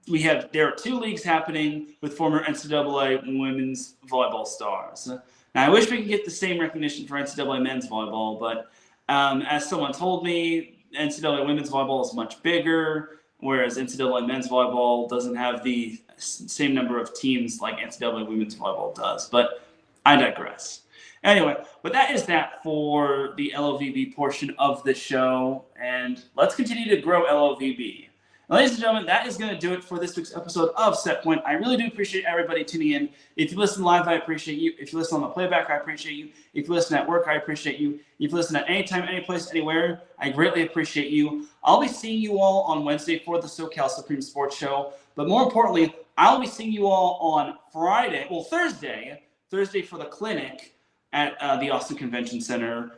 there are 2 leagues happening with former NCAA women's volleyball stars. Now, I wish we could get the same recognition for NCAA men's volleyball, but as someone told me, NCAA women's volleyball is much bigger, whereas NCAA men's volleyball doesn't have the same number of teams like NCAA women's volleyball does. But I digress. Anyway, but that is that for the LOVB portion of the show, and let's continue to grow LOVB. Ladies and gentlemen, that is going to do it for this week's episode of Set Point. I really do appreciate everybody tuning in. If you listen live, I appreciate you. If you listen on the playback, I appreciate you. If you listen at work, I appreciate you. If you listen at any time, any place, anywhere, I greatly appreciate you. I'll be seeing you all on Wednesday for the SoCal Supreme Sports Show. But more importantly, I'll be seeing you all on Thursday for the clinic at the Austin Convention Center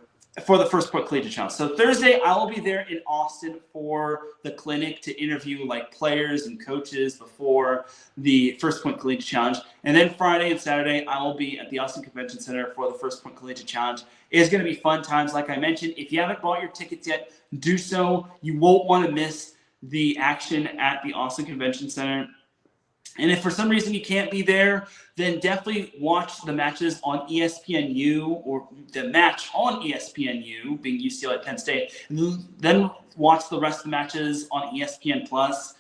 for the First Point Collegiate Challenge. So Thursday, I will be there in Austin for the clinic to interview players and coaches before the First Point Collegiate Challenge. And then Friday and Saturday, I will be at the Austin Convention Center for the First Point Collegiate Challenge. It's going to be fun times. Like I mentioned, if you haven't bought your tickets yet, do so. You won't want to miss the action at the Austin Convention Center. And if for some reason you can't be there, then definitely watch the matches on ESPNU, or the match on ESPNU, being UCLA Penn State. Then watch the rest of the matches on ESPN Plus.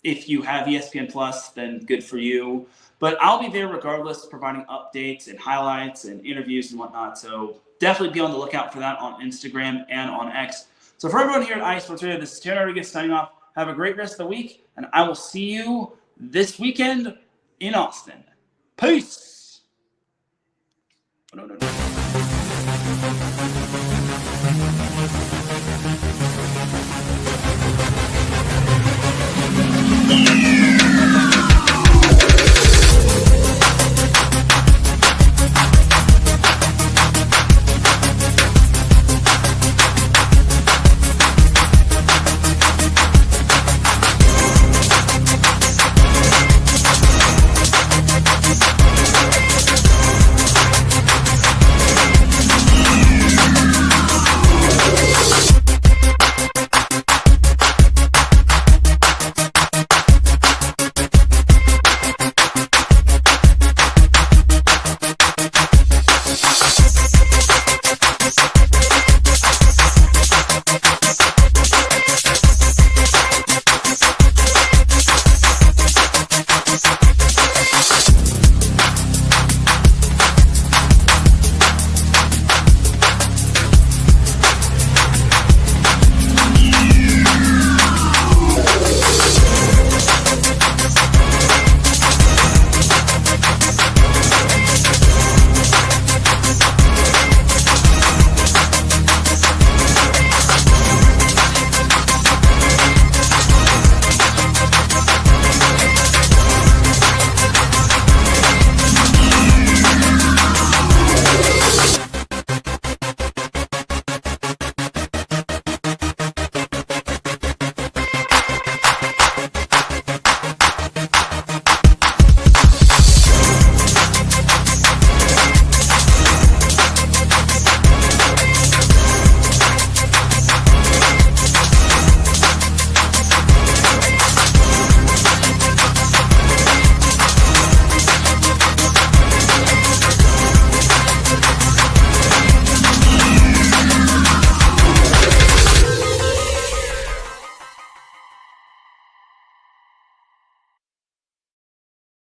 If you have ESPN Plus, then good for you. But I'll be there regardless, providing updates and highlights and interviews and whatnot. So definitely be on the lookout for that on Instagram and on X. So for everyone here at iSports Radio, this is Teran Rodriguez signing off. Have a great rest of the week, and I will see you this weekend in Austin. Peace. No.